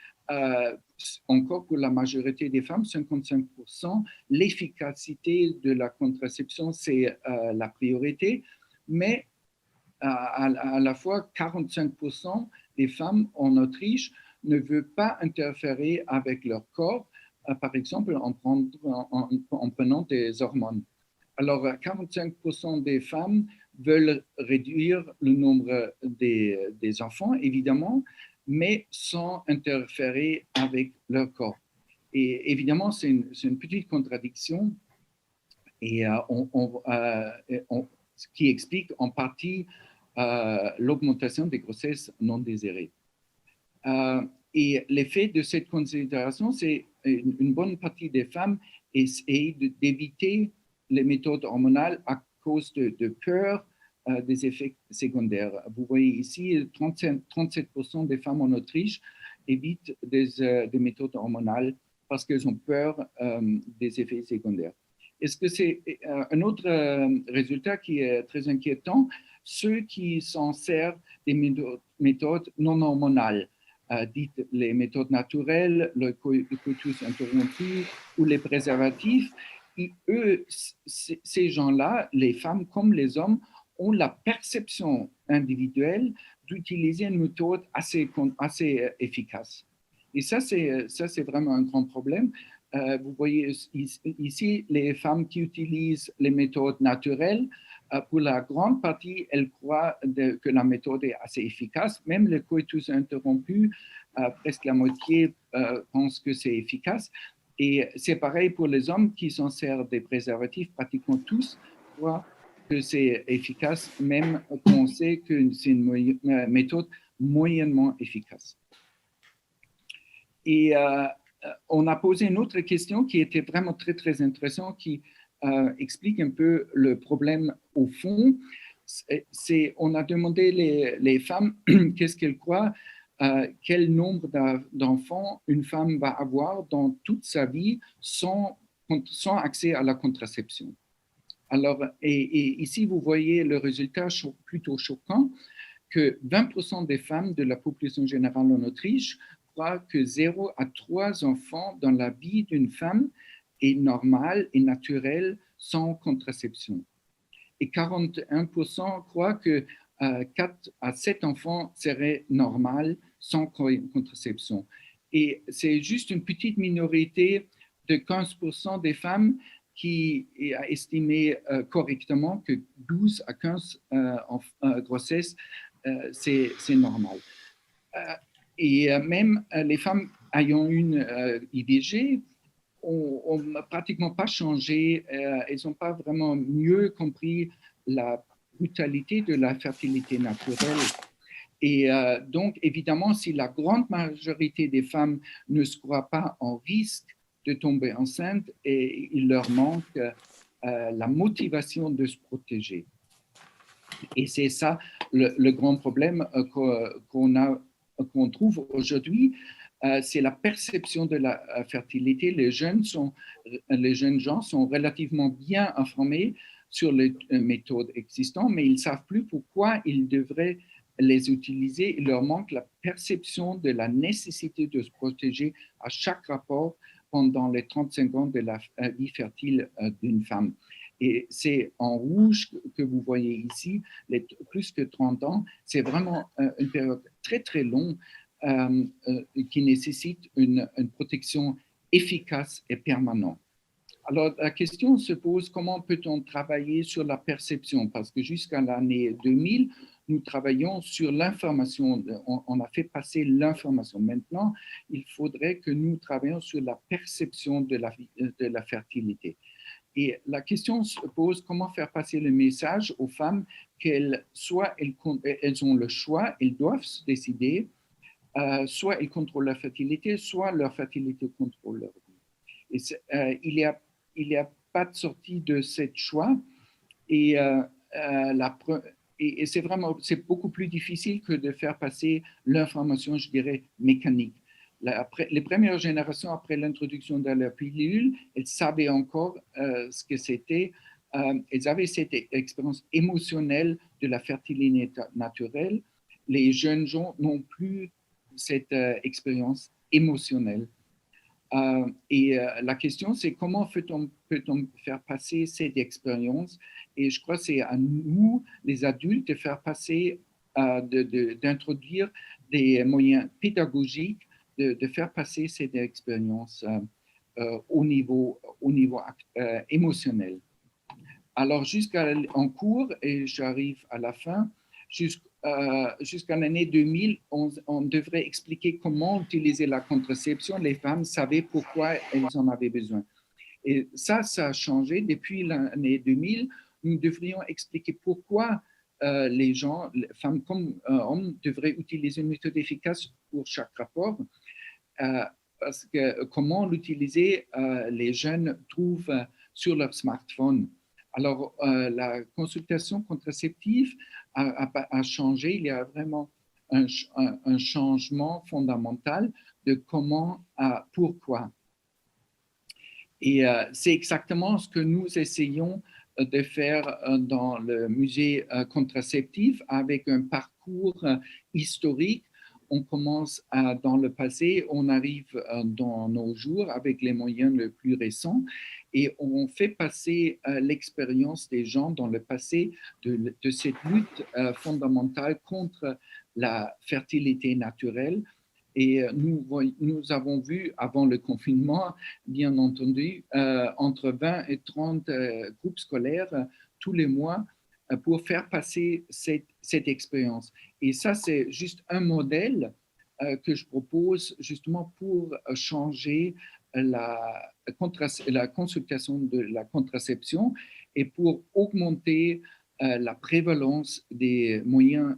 encore pour la majorité des femmes, 55%, l'efficacité de la contraception, c'est la priorité, mais à la fois 45% des femmes en Autriche ne veulent pas interférer avec leur corps, par exemple en prenant des hormones. Alors, 45% des femmes veulent réduire le nombre des enfants, évidemment, mais sans interférer avec leur corps. Et évidemment, c'est une petite contradiction et ce qui explique en partie l'augmentation des grossesses non désirées. Et l'effet de cette considération, c'est une bonne partie des femmes essayent d'éviter les méthodes hormonales à cause de peur des effets secondaires. Vous voyez ici, 37% des femmes en Autriche évitent des méthodes hormonales parce qu'elles ont peur des effets secondaires. Est-ce que c'est un autre résultat qui est très inquiétant? Ceux qui s'en servent des méthodes non hormonales, dites les méthodes naturelles, le coitus interrompu ou les préservatifs, et eux, ces gens-là, les femmes comme les hommes, ont la perception individuelle d'utiliser une méthode assez efficace. Et ça, c'est vraiment un grand problème. Vous voyez ici les femmes qui utilisent les méthodes naturelles. Pour la grande partie, elles croient que la méthode est assez efficace. Même le coitus interrompu, presque la moitié pense que c'est efficace. Et c'est pareil pour les hommes qui s'en servent des préservatifs, pratiquement tous croient que c'est efficace, même qu'on sait que c'est une méthode moyennement efficace. Et on a posé une autre question qui était vraiment très, très intéressante, qui explique un peu le problème au fond. On a demandé les femmes qu'est-ce qu'elles croient, quel nombre d'enfants une femme va avoir dans toute sa vie sans accès à la contraception. Alors, et ici, vous voyez le résultat plutôt choquant, que 20% des femmes de la population générale en Autriche croient que 0 à 3 enfants dans la vie d'une femme est normal et naturel sans contraception. Et 41% croient que 4 à 7 enfants seraient normaux sans contraception. Et c'est juste une petite minorité de 15% des femmes qui a estimé correctement que 12 à 15 grossesses, c'est normal. Et même les femmes ayant une IVG n'ont pratiquement pas changé, elles n'ont pas vraiment mieux compris la brutalité de la fertilité naturelle. Et donc, évidemment, si la grande majorité des femmes ne se croient pas en risque de tomber enceinte, et il leur manque la motivation de se protéger. Et c'est ça le grand problème qu'on trouve aujourd'hui, c'est la perception de la fertilité. Les jeunes gens sont relativement bien informés sur les méthodes existantes, mais ils ne savent plus pourquoi ils devraient les utiliser. Il leur manque la perception de la nécessité de se protéger à chaque rapport pendant les 35 ans de la vie fertile d'une femme. Et c'est en rouge que vous voyez ici, plus que 30 ans, c'est vraiment une période très, très longue qui nécessite une protection efficace et permanente. Alors, la question se pose, comment peut-on travailler sur la perception? Parce que jusqu'à l'année 2000, nous travaillons sur l'information. On a fait passer l'information. Maintenant, il faudrait que nous travaillions sur la perception de la fertilité. Et la question se pose, comment faire passer le message aux femmes qu'elles ont le choix, elles doivent se décider, soit elles contrôlent leur fertilité, soit leur fertilité contrôle leur vie. Et il y a pas de sortie de ce choix. Et, et c'est beaucoup plus difficile que de faire passer l'information, je dirais, mécanique. Les premières générations, après l'introduction de la pilule, elles savaient encore ce que c'était. Elles avaient cette expérience émotionnelle de la fertilité naturelle. Les jeunes gens n'ont plus cette expérience émotionnelle. La question, c'est comment peut-on faire passer cette expérience? Et je crois que c'est à nous, les adultes, de faire passer, d'introduire des moyens pédagogiques, de faire passer cette expérience au niveau émotionnel. Alors, en cours, et j'arrive à la fin, jusqu'à l'année 2000, on devrait expliquer comment utiliser la contraception. Les femmes savaient pourquoi elles en avaient besoin. Et ça a changé. Depuis l'année 2000, nous devrions expliquer pourquoi les gens, les femmes comme hommes, devraient utiliser une méthode efficace pour chaque rapport. Parce que comment l'utiliser, les jeunes trouvent sur leur smartphone. Alors, la consultation contraceptive a changé. Il y a vraiment un changement fondamental de comment, pourquoi. Et c'est exactement ce que nous essayons de faire dans le musée contraceptif avec un parcours historique. On commence dans le passé, on arrive dans nos jours avec les moyens les plus récents et on fait passer l'expérience des gens dans le passé de cette lutte fondamentale contre la fertilité naturelle. Et nous avons vu avant le confinement, bien entendu, entre 20 et 30 groupes scolaires tous les mois pour faire passer cette expérience. Et ça, c'est juste un modèle que je propose justement pour changer la consultation de la contraception et pour augmenter la prévalence des moyens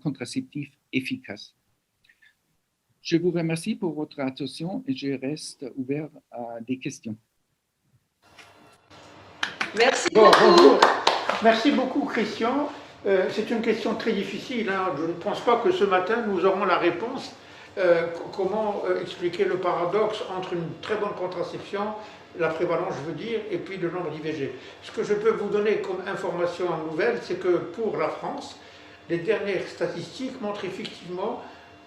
contraceptifs efficaces. Je vous remercie pour votre attention et je reste ouvert à des questions.
Merci beaucoup.
Merci beaucoup, Christian. C'est une question très difficile. Hein. Je ne pense pas que ce matin, nous aurons la réponse. Comment expliquer le paradoxe entre une très bonne contraception, la prévalence, je veux dire, et puis le nombre d'IVG. Ce que je peux vous donner comme information nouvelle, c'est que pour la France, les dernières statistiques montrent effectivement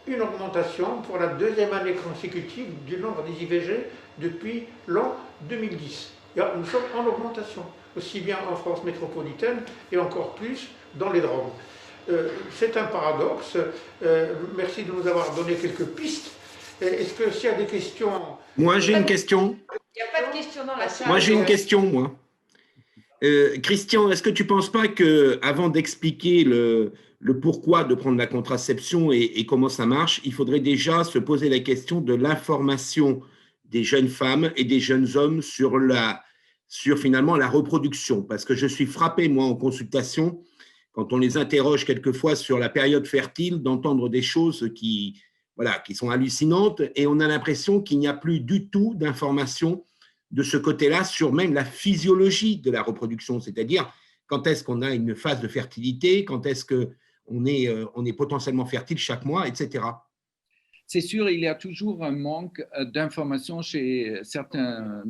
une augmentation pour la deuxième année consécutive du nombre des IVG depuis l'an 2010. Nous sommes en augmentation, aussi bien en France métropolitaine et encore plus dans les Drômes. C'est un paradoxe. Merci de nous avoir donné quelques pistes. Est-ce que s'il y a des questions...
Moi, j'ai une question.
Il n'y a pas de questions dans la salle.
Moi, j'ai une question, moi. Christian, est-ce que tu ne penses pas qu'avant d'expliquer le pourquoi de prendre la contraception et comment ça marche, il faudrait déjà se poser la question de l'information des jeunes femmes et des jeunes hommes sur finalement la reproduction? Parce que je suis frappé, moi, en consultation, quand on les interroge quelquefois sur la période fertile, d'entendre des choses qui sont hallucinantes et on a l'impression qu'il n'y a plus du tout d'informations de ce côté-là sur même la physiologie de la reproduction, c'est-à-dire quand est-ce qu'on a une phase de fertilité, quand est-ce qu'on est potentiellement fertile chaque mois, etc.
C'est sûr, il y a toujours un manque d'informations chez certains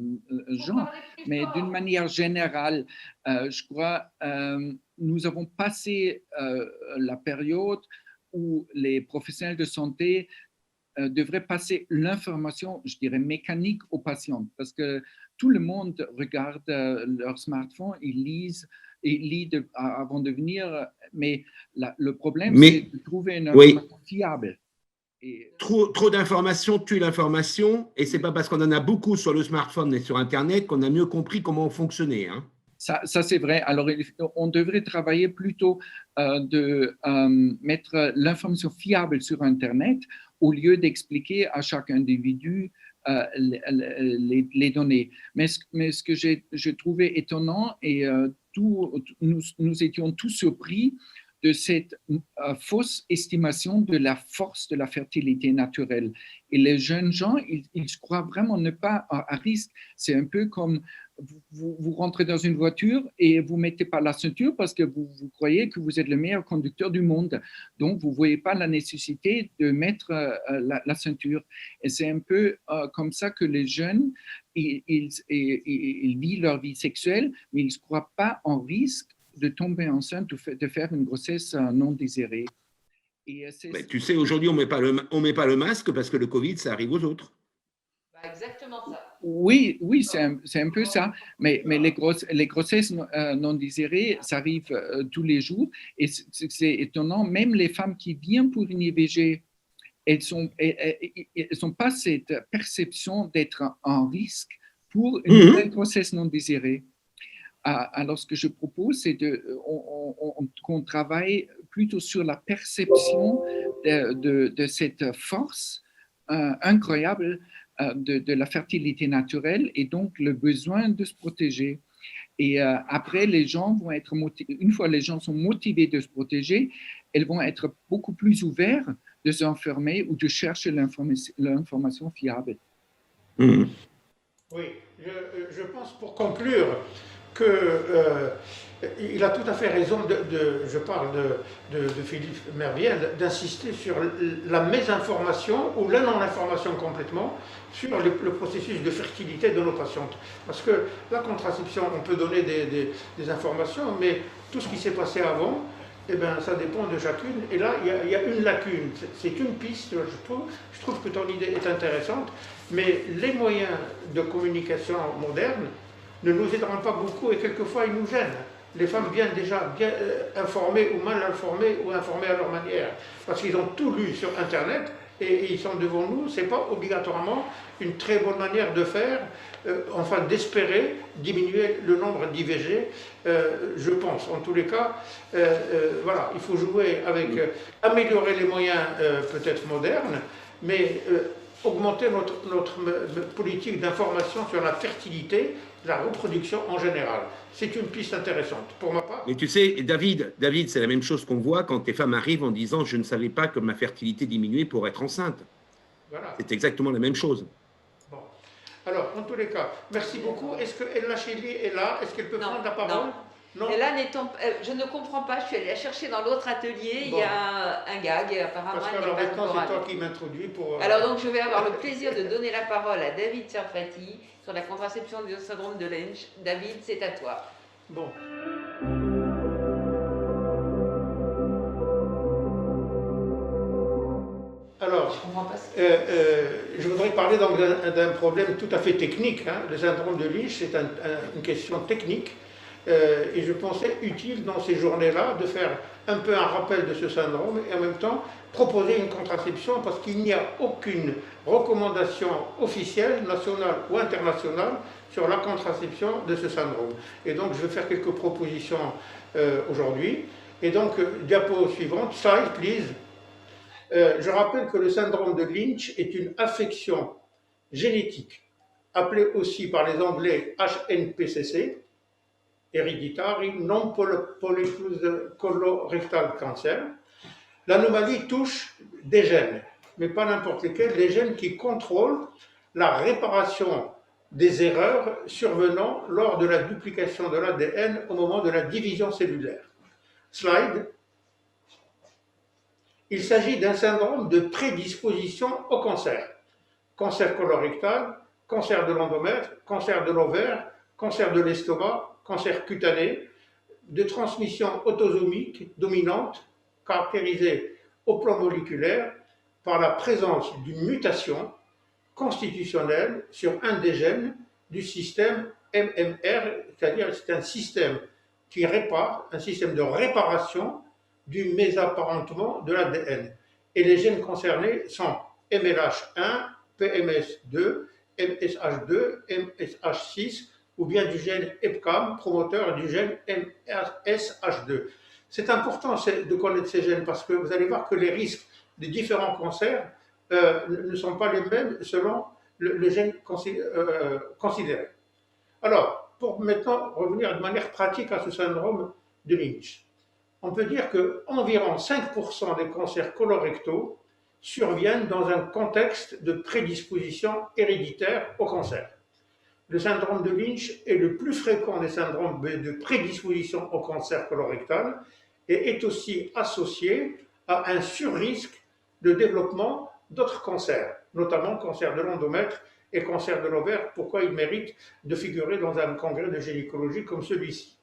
gens, mais d'une manière générale, je crois, nous avons passé la période où les professionnels de santé devraient passer l'information, je dirais, mécanique aux patients, parce que tout le monde regarde leur smartphone, ils lisent avant de venir, mais le problème, c'est de trouver une information fiable.
Et... Trop d'informations tue l'information, et ce n'est pas parce qu'on en a beaucoup sur le smartphone et sur Internet qu'on a mieux compris comment fonctionner. Hein.
Ça c'est vrai. Alors, on devrait travailler plutôt de mettre l'information fiable sur Internet au lieu d'expliquer à chaque individu les données. Mais ce que j'ai trouvé étonnant, et nous étions tous surpris de cette fausse estimation de la force de la fertilité naturelle. Et les jeunes gens, ils se croient vraiment ne pas à risque. C'est un peu comme vous rentrez dans une voiture et vous ne mettez pas la ceinture parce que vous croyez que vous êtes le meilleur conducteur du monde. Donc, vous ne voyez pas la nécessité de mettre la ceinture. Et c'est un peu comme ça que les jeunes, ils vivent leur vie sexuelle, mais ils ne se croient pas en risque de tomber enceinte ou de faire une grossesse non désirée. Et
mais tu sais, aujourd'hui, on ne met pas le masque parce que le Covid, ça arrive aux autres.
Exactement ça.
Oui, c'est un peu ça. Mais les grossesses non désirées, ça arrive tous les jours. Et c'est étonnant, même les femmes qui viennent pour une IVG, elles n'ont pas cette perception d'être en risque pour une nouvelle grossesse non désirée. Alors, ce que je propose, c'est qu'on travaille plutôt sur la perception de cette force incroyable de la fertilité naturelle et donc le besoin de se protéger. Et après, les gens vont être motivés. Une fois les gens sont motivés de se protéger, elles vont être beaucoup plus ouverts de s'informer ou de chercher l'information fiable.
Oui, je pense pour conclure qu'il a tout à fait raison, je parle de Philippe Merviel, d'insister sur la mésinformation ou la non-information complètement sur le processus de fertilité de nos patientes. Parce que la contraception, on peut donner des informations, mais tout ce qui s'est passé avant, eh bien, ça dépend de chacune. Et là, il y a une lacune. C'est une piste, je trouve que ton idée est intéressante, mais les moyens de communication modernes ne nous aideront pas beaucoup et quelquefois ils nous gênent. Les femmes viennent déjà bien informées ou mal informées ou informées à leur manière, parce qu'ils ont tout lu sur Internet et ils sont devant nous. Ce n'est pas obligatoirement une très bonne manière de faire, enfin d'espérer diminuer le nombre d'IVG, je pense. En tous les cas, voilà, il faut jouer avec, améliorer les moyens peut-être modernes, mais augmenter notre politique d'information sur la fertilité, la reproduction en général. C'est une piste intéressante pour ma part.
Mais tu sais, David, c'est la même chose qu'on voit quand les femmes arrivent en disant « je ne savais pas que ma fertilité diminuait pour être enceinte ». Voilà. C'est exactement la même chose.
Bon. Alors, en tous les cas, merci beaucoup. Est-ce que Ella Chely est là? Est-ce qu'elle peut prendre la parole?
Non. Et là, je ne comprends pas, je suis allée la chercher dans l'autre atelier, il y a un gag, apparemment.
Parce que alors maintenant, c'est toi qui m'introduis pour...
Alors donc, je vais avoir le plaisir de donner la parole à David Sarfati sur la contraception du syndrome de Lynch. David, c'est à toi.
Bon. Alors, je voudrais parler donc d'un problème tout à fait technique. Hein. Le syndrome de Lynch, c'est une question technique. Et je pensais utile dans ces journées-là de faire un peu un rappel de ce syndrome et en même temps proposer une contraception parce qu'il n'y a aucune recommandation officielle, nationale ou internationale sur la contraception de ce syndrome. Et donc je vais faire quelques propositions aujourd'hui. Et donc, diapo suivante, slide please. Je rappelle que le syndrome de Lynch est une affection génétique, appelée aussi par les Anglais HNPCC, Hereditary Non-Polycystic Colorectal Cancer. L'anomalie touche des gènes, mais pas n'importe lesquels, les gènes qui contrôlent la réparation des erreurs survenant lors de la duplication de l'ADN au moment de la division cellulaire. Slide. Il s'agit d'un syndrome de prédisposition au cancer. Cancer colorectal, cancer de l'endomètre, cancer de l'ovaire, cancer de l'estomac, cancer cutané, de transmission autosomique dominante, caractérisée au plan moléculaire par la présence d'une mutation constitutionnelle sur un des gènes du système MMR, c'est-à-dire c'est un système qui répare, un système de réparation du mésapparentement de l'ADN. Et les gènes concernés sont MLH1, PMS2, MSH2, MSH6, ou bien du gène EpCAM, promoteur du gène MSH2. C'est important de connaître ces gènes parce que vous allez voir que les risques des différents cancers ne sont pas les mêmes selon le gène considéré. Alors, pour maintenant revenir de manière pratique à ce syndrome de Lynch. on peut dire qu'environ 5% des cancers colorectaux surviennent dans un contexte de prédisposition héréditaire au cancer. Le syndrome de Lynch est le plus fréquent des syndromes de prédisposition au cancer colorectal et est aussi associé à un surrisque de développement d'autres cancers, notamment cancer de l'endomètre et cancer de l'ovaire, pourquoi il mérite de figurer dans un congrès de gynécologie comme celui-ci.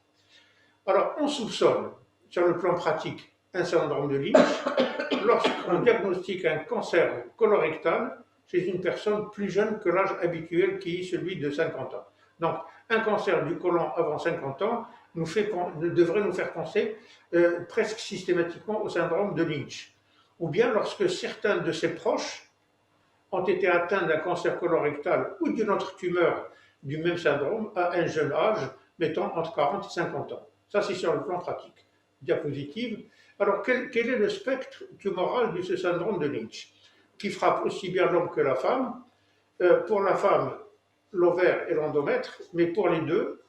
Alors, on soupçonne, sur le plan pratique, un syndrome de Lynch lorsqu'on diagnostique un cancer colorectal chez une personne plus jeune que l'âge habituel qui est celui de 50 ans. Donc, un cancer du côlon avant 50 ans devrait nous faire penser presque systématiquement au syndrome de Lynch. Ou bien lorsque certains de ses proches ont été atteints d'un cancer colorectal ou d'une autre tumeur du même syndrome à un jeune âge, mettons entre 40 et 50 ans. Ça, c'est sur le plan pratique. Diapositive. Alors, quel est le spectre tumoral de ce syndrome de Lynch, qui frappe aussi bien l'homme que la femme? Pour la femme, l'ovaire et l'endomètre, mais pour les deux,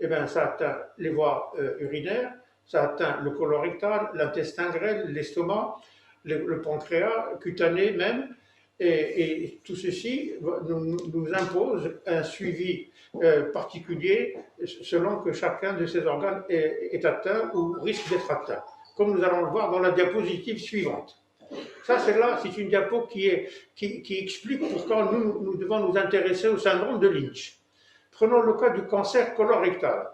eh bien, ça atteint les voies urinaires, ça atteint le colorectal, l'intestin grêle, l'estomac, le pancréas, cutané même, et tout ceci nous impose un suivi particulier selon que chacun de ces organes est atteint ou risque d'être atteint, comme nous allons le voir dans la diapositive suivante. Ça, c'est une diapo qui explique pourquoi nous devons nous intéresser au syndrome de Lynch. Prenons le cas du cancer colorectal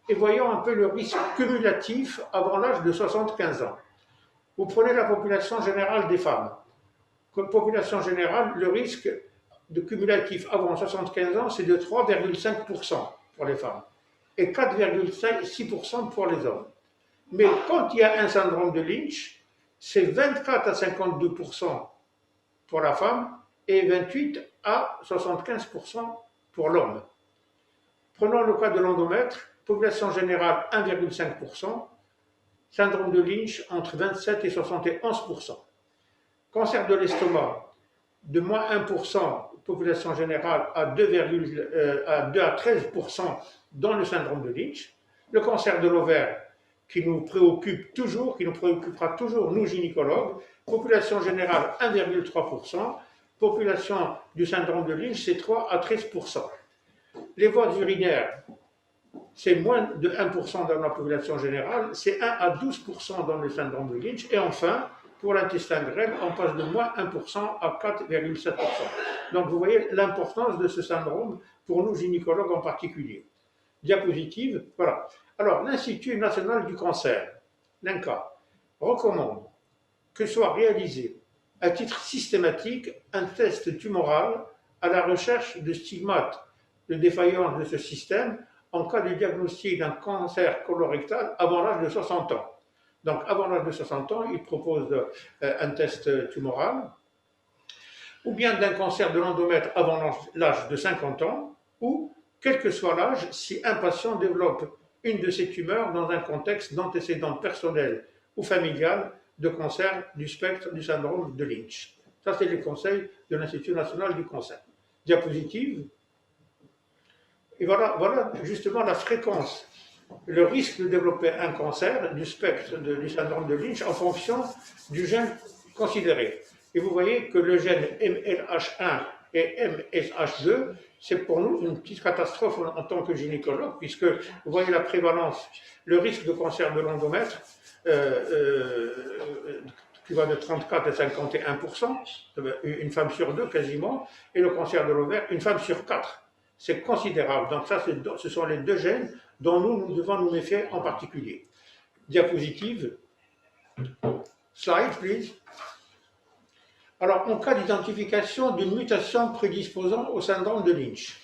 et voyons un peu le risque cumulatif avant l'âge de 75 ans. Vous prenez la population générale des femmes. Comme population générale, le risque de cumulatif avant 75 ans, c'est de 3,5% pour les femmes et 4,6% pour les hommes. Mais quand il y a un syndrome de Lynch, c'est 24 à 52% pour la femme et 28 à 75% pour l'homme. Prenons le cas de l'endomètre, population générale 1,5%, syndrome de Lynch entre 27 et 71%. Cancer de l'estomac, de moins 1%, population générale à 2 à 13% dans le syndrome de Lynch. Le cancer de l'ovaire, qui nous préoccupe toujours, qui nous préoccupera toujours, nous gynécologues, population générale 1,3%, population du syndrome de Lynch, c'est 3 à 13%. Les voies urinaires, c'est moins de 1% dans la population générale, c'est 1 à 12% dans le syndrome de Lynch, et enfin, pour l'intestin grêle, on passe de moins 1% à 4,7%. Donc vous voyez l'importance de ce syndrome pour nous gynécologues en particulier. Diapositive, voilà. Alors, l'Institut national du cancer, l'INCa, recommande que soit réalisé à titre systématique un test tumoral à la recherche de stigmates de défaillance de ce système en cas de diagnostic d'un cancer colorectal avant l'âge de 60 ans. Donc, avant l'âge de 60 ans, il propose un test tumoral, ou bien d'un cancer de l'endomètre avant l'âge de 50 ans, ou, quel que soit l'âge, si un patient développe une de ces tumeurs dans un contexte d'antécédent personnel ou familial de cancer du spectre du syndrome de Lynch. Ça, c'est les conseils de l'Institut national du cancer. Diapositive. Et voilà justement la fréquence, le risque de développer un cancer du spectre du syndrome de Lynch en fonction du gène considéré. Et vous voyez que le gène MLH1 et MSH2, c'est pour nous une petite catastrophe en tant que gynécologue, puisque vous voyez la prévalence, le risque de cancer de l'endomètre, qui va de 34 à 51%, une femme sur deux quasiment, et le cancer de l'ovaire, une femme sur quatre. C'est considérable. Donc ça, ce sont les deux gènes dont nous devons nous méfier en particulier. Diapositive. Slide, please. Alors, en cas d'identification d'une mutation prédisposant au syndrome de Lynch,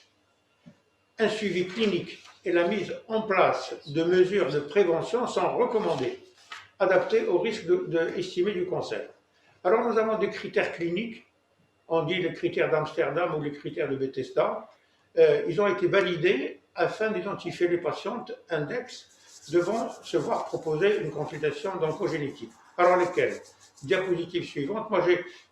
un suivi clinique et la mise en place de mesures de prévention sont recommandées, adaptées au risque estimé du cancer. Alors, nous avons des critères cliniques, on dit les critères d'Amsterdam ou les critères de Bethesda. Ils ont été validés afin d'identifier les patientes index devant se voir proposer une consultation d'oncogénétique. Alors, lesquelles? Diapositive suivante. Moi,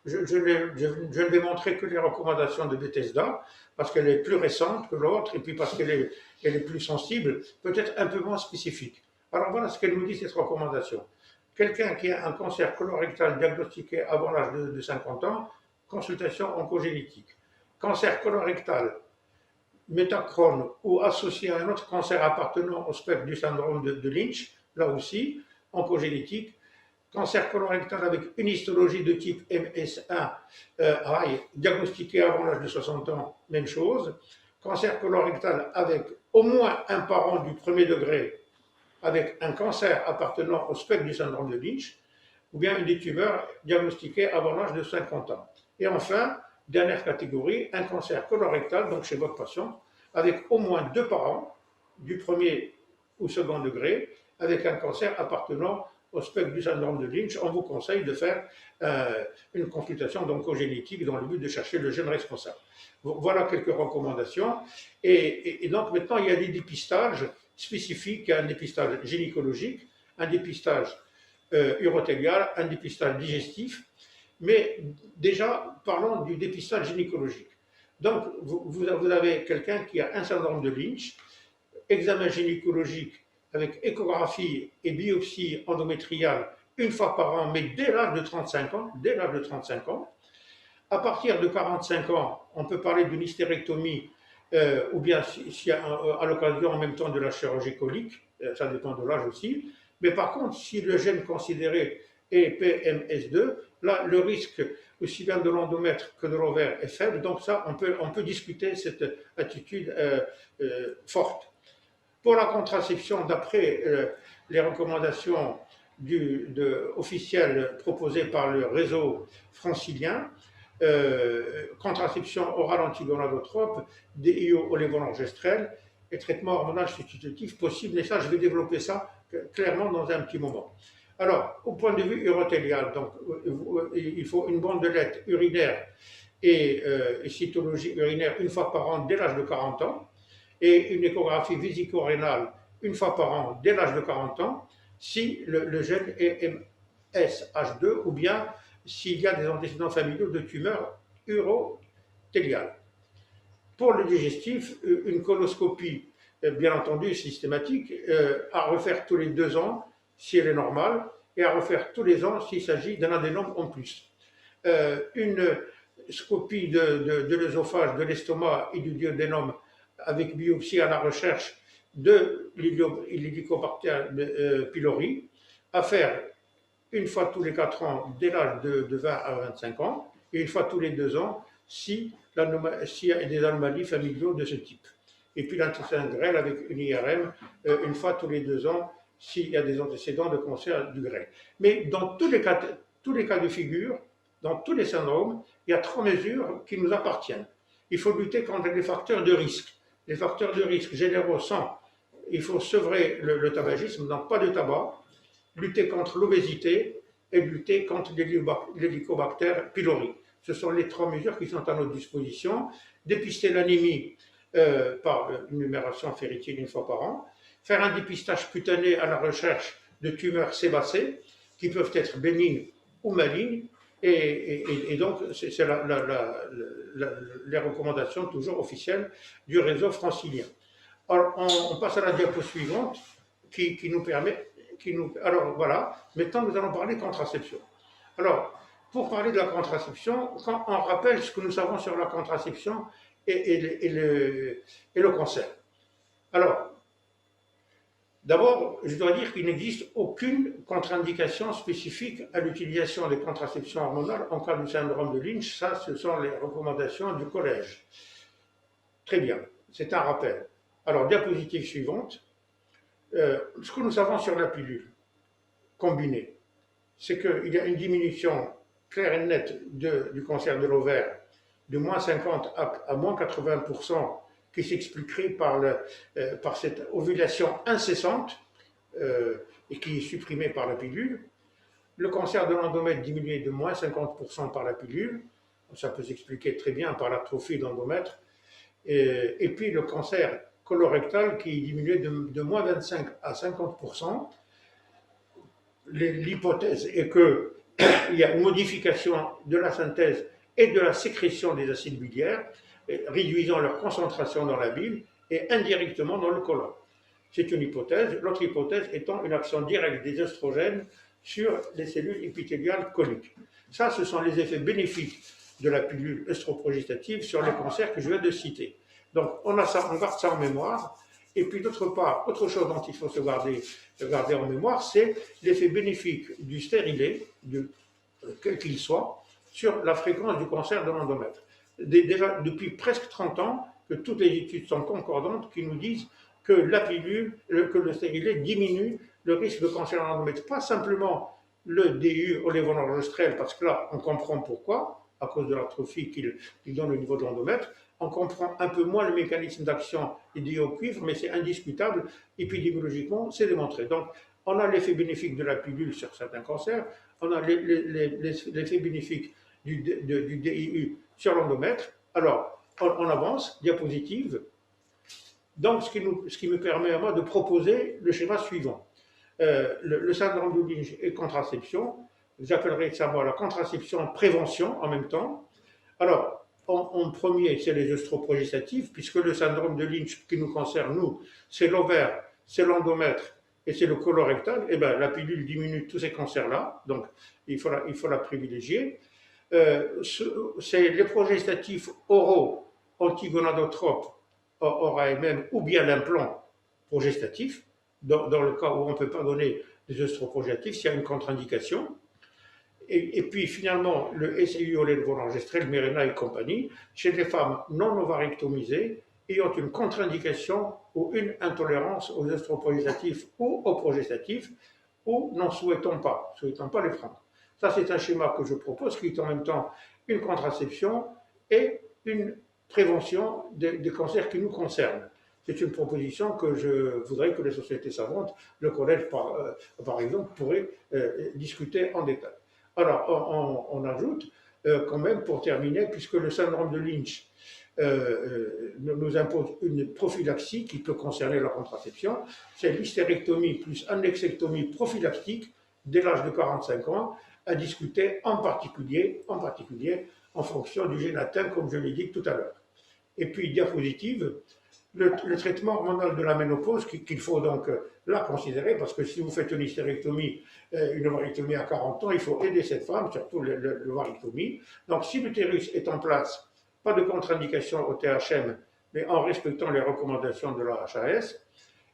je ne vais montrer que les recommandations de Bethesda, parce qu'elle est plus récente que l'autre, et puis parce qu'elle est plus sensible, peut-être un peu moins spécifique. Alors voilà ce qu'elle nous dit, cette recommandation. Quelqu'un qui a un cancer colorectal diagnostiqué avant l'âge de 50 ans, consultation oncogénétique. Cancer colorectal métachrone ou associé à un autre cancer appartenant au spectre du syndrome de Lynch, là aussi, oncogénétique. Cancer colorectal avec une histologie de type MS1 high, diagnostiqué avant l'âge de 60 ans, même chose. Cancer colorectal avec au moins un parent du premier degré avec un cancer appartenant au spectre du syndrome de Lynch, ou bien une des tumeurs diagnostiquées avant l'âge de 50 ans. Et enfin, dernière catégorie, un cancer colorectal, donc chez votre patient, avec au moins 2 parents du premier ou second degré, avec un cancer appartenant au spectre du syndrome de Lynch. On vous conseille de faire une consultation d'oncogénétique dans le but de chercher le gène responsable. Voilà quelques recommandations. Et donc maintenant, il y a des dépistages spécifiques, un dépistage gynécologique, un dépistage urothélial, un dépistage digestif. Mais déjà, parlons du dépistage gynécologique. Donc, vous avez quelqu'un qui a un syndrome de Lynch, examen gynécologique avec échographie et biopsie endométriale une fois par an, mais dès l'âge de 35 ans, dès l'âge de 35 ans. À partir de 45 ans, on peut parler d'une hystérectomie ou bien si à l'occasion en même temps de la chirurgie colique, ça dépend de l'âge aussi. Mais par contre, si le gène considéré est PMS2, là, le risque aussi bien de l'endomètre que de l'ovaire est faible. Donc ça, on peut discuter cette attitude forte. Pour la contraception, d'après les recommandations officielles proposées par le réseau francilien, contraception orale antigonadotrope, DIO olévonorgestrel et traitement hormonal substitutif possible. Et ça, je vais développer ça clairement dans un petit moment. Alors, au point de vue urothélial, donc, il faut une bandelette urinaire et cytologie urinaire une fois par an dès l'âge de 40 ans et une échographie vésico-rénale une fois par an dès l'âge de 40 ans si le gène est MSH2 ou bien s'il y a des antécédents familiaux de tumeurs urothéliales. Pour le digestif, une coloscopie, bien entendu systématique, à refaire tous les 2 ans si elle est normale et à refaire tous les ans s'il s'agit d'un adénome en plus. Une scopie de l'œsophage, de l'estomac et du duodénum avec biopsie à la recherche de l'Helicobacter pylori, à faire une fois tous les 4 ans dès l'âge de 20 à 25 ans et une fois tous les 2 ans s'il y a des anomalies familiaux de ce type. Et puis l'intestin grêle avec une IRM une fois tous les 2 ans s'il y a des antécédents de cancer du grêle. Mais dans tous les cas de figure, dans tous les syndromes, il y a 3 mesures qui nous appartiennent. Il faut lutter contre les facteurs de risque. Les facteurs de risque généraux sont, il faut sevrer le tabagisme, donc pas de tabac, lutter contre l'obésité et lutter contre l'Helicobacter pylori. Ce sont les 3 mesures qui sont à notre disposition. Dépister l'anémie par une numération ferritine une fois par an, faire un dépistage cutané à la recherche de tumeurs sébacées qui peuvent être bénignes ou malignes, et donc c'est les recommandations toujours officielles du réseau francilien. Alors on passe à la diapo suivante qui nous permet. Alors voilà, maintenant nous allons parler contraception. Alors, pour parler de la contraception, quand on rappelle ce que nous savons sur la contraception et le cancer. Alors, d'abord, je dois dire qu'il n'existe aucune contre-indication spécifique à l'utilisation des contraceptions hormonales en cas du syndrome de Lynch. Ça, ce sont les recommandations du collège. Très bien, c'est un rappel. Alors, diapositive suivante. Ce que nous savons sur la pilule combinée, c'est qu'il y a une diminution claire et nette du cancer de l'ovaire de moins 50 à moins 80% qui s'expliquerait par cette ovulation incessante et qui est supprimée par la pilule. Le cancer de l'endomètre diminué de moins 50% par la pilule, ça peut s'expliquer très bien par l'atrophie de l'endomètre. Et puis le cancer colorectal qui est diminué de moins 25 à 50%. L'hypothèse est qu'il y a une modification de la synthèse et de la sécrétion des acides biliaires, réduisant leur concentration dans la bile et indirectement dans le côlon. C'est une hypothèse. L'autre hypothèse étant une action directe des œstrogènes sur les cellules épithéliales coniques. Ça, ce sont les effets bénéfiques de la pilule œstroprogestative sur les cancers que je viens de citer. Donc, on garde ça en mémoire. Et puis, d'autre part, autre chose dont il faut se garder en mémoire, c'est l'effet bénéfique du stérilet, quel qu'il soit, sur la fréquence du cancer de l'endomètre. Déjà, depuis presque 30 ans, que toutes les études sont concordantes qui nous disent que la pilule, que le stérilet diminue le risque de cancer de l'endomètre. Pas simplement le DU olévonorgestrel, parce que là, on comprend pourquoi, à cause de l'atrophie qu'il donne au niveau de l'endomètre. On comprend un peu moins le mécanisme d'action des DU au cuivre, mais c'est indiscutable. Épidémiologiquement, c'est démontré. Donc, on a l'effet bénéfique de la pilule sur certains cancers, on a l'effet bénéfique du DIU sur l'endomètre. Alors, on avance, diapositive. Donc, ce qui me permet à moi de proposer le schéma suivant. Le syndrome de Lynch et contraception, j'appellerais ça moi la contraception prévention en même temps. Alors, en premier, c'est les œstroprogestatifs, puisque le syndrome de Lynch qui nous concerne, nous, c'est l'ovaire, c'est l'endomètre et c'est le colorectal. Et bien, la pilule diminue tous ces cancers-là, donc il faut la privilégier. C'est les progestatifs oraux, antigonadotropes, ORAMM, ou bien l'implant progestatif, dans le cas où on ne peut pas donner des œstroprogestatifs, s'il y a une contre-indication. Et puis finalement, le SIU olévonorgestrel, Mirena et compagnie, chez les femmes non ovarectomisées ayant une contre-indication ou une intolérance aux œstroprogestatifs ou aux progestatifs, ou n'en souhaitant pas les prendre. Ça, c'est un schéma que je propose qui est en même temps une contraception et une prévention des cancers qui nous concernent. C'est une proposition que je voudrais que les sociétés savantes, le collège par exemple, pourraient discuter en détail. Alors, on ajoute quand même, pour terminer, puisque le syndrome de Lynch nous impose une prophylaxie qui peut concerner la contraception, c'est l'hystérectomie plus annexectomie prophylactique dès l'âge de 45 ans, à discuter en particulier en fonction du gène atteint, comme je l'ai dit tout à l'heure. Et puis, diapositive, le traitement hormonal de la ménopause, qu'il faut donc là considérer, parce que si vous faites une hystérectomie, une ovarectomie à 40 ans, il faut aider cette femme, surtout l'ovarectomie. Donc, si l'utérus est en place, pas de contre-indication au THM, mais en respectant les recommandations de la HAS.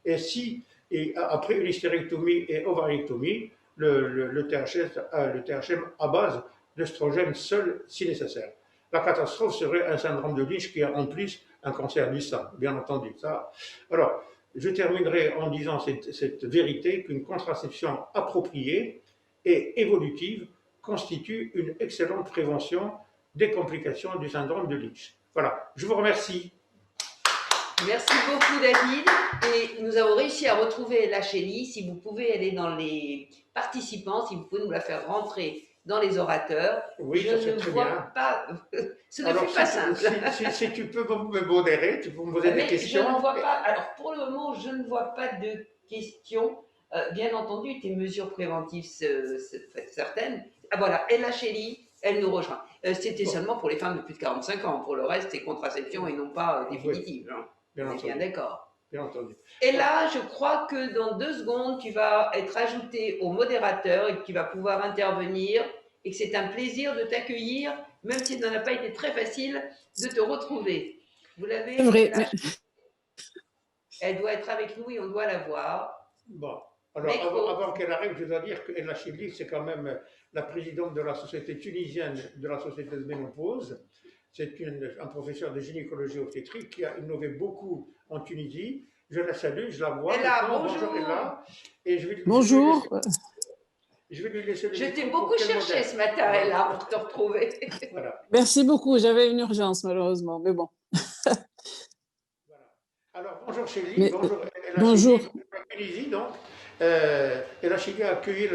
Et après une hystérectomie et ovarectomie, le THM à base d'œstrogène seul si nécessaire. La catastrophe serait un syndrome de Lynch qui a en plus un cancer du sein, bien entendu. Ça. Alors, je terminerai en disant cette vérité qu'une contraception appropriée et évolutive constitue une excellente prévention des complications du syndrome de Lynch. Voilà, je vous remercie.
Merci beaucoup David. Et nous avons réussi à retrouver la Chélie. Si vous pouvez aller dans les participants, si vous pouvez nous la faire rentrer dans les orateurs.
Oui,
je ne vois pas. Ce ne fut pas simple.
Si tu peux me modérer, tu peux me poser des questions.
Je ne vois pas. Alors pour le moment, je ne vois pas de questions. Bien entendu, tes mesures préventives certaines. Ah voilà, et la Chélie, elle nous rejoint. C'était seulement pour les femmes de plus de 45 ans. Pour le reste, c'est contraception et non pas définitive. Oui.
Bien entendu.
Bien d'accord.
Bien entendu.
Et là, je crois que dans 2 secondes, tu vas être ajouté au modérateur et que tu vas pouvoir intervenir et que c'est un plaisir de t'accueillir, même si ça n'a pas été très facile de te retrouver. Vous l'avez ?
C'est vrai.
Elle doit être avec nous et on doit la voir.
Bon. Alors, avant qu'elle arrive, je dois dire qu'Ella Chibli, c'est quand même la présidente de la société tunisienne de la société de ménopause. C'est un professeur de gynécologie obstétrique qui a innové beaucoup en Tunisie. Je la salue, je la vois.
Ella, bonjour.
Ella. Et
Bonjour.
Je vais lui laisser le
Je t'ai beaucoup cherché ce matin, Ella, pour te retrouver.
Voilà.
Merci beaucoup. J'avais une urgence, malheureusement, mais bon.
Voilà. Alors, bonjour Chélie. Bonjour.
Bonjour.
Tunisie, donc. Ella Chibli a accueilli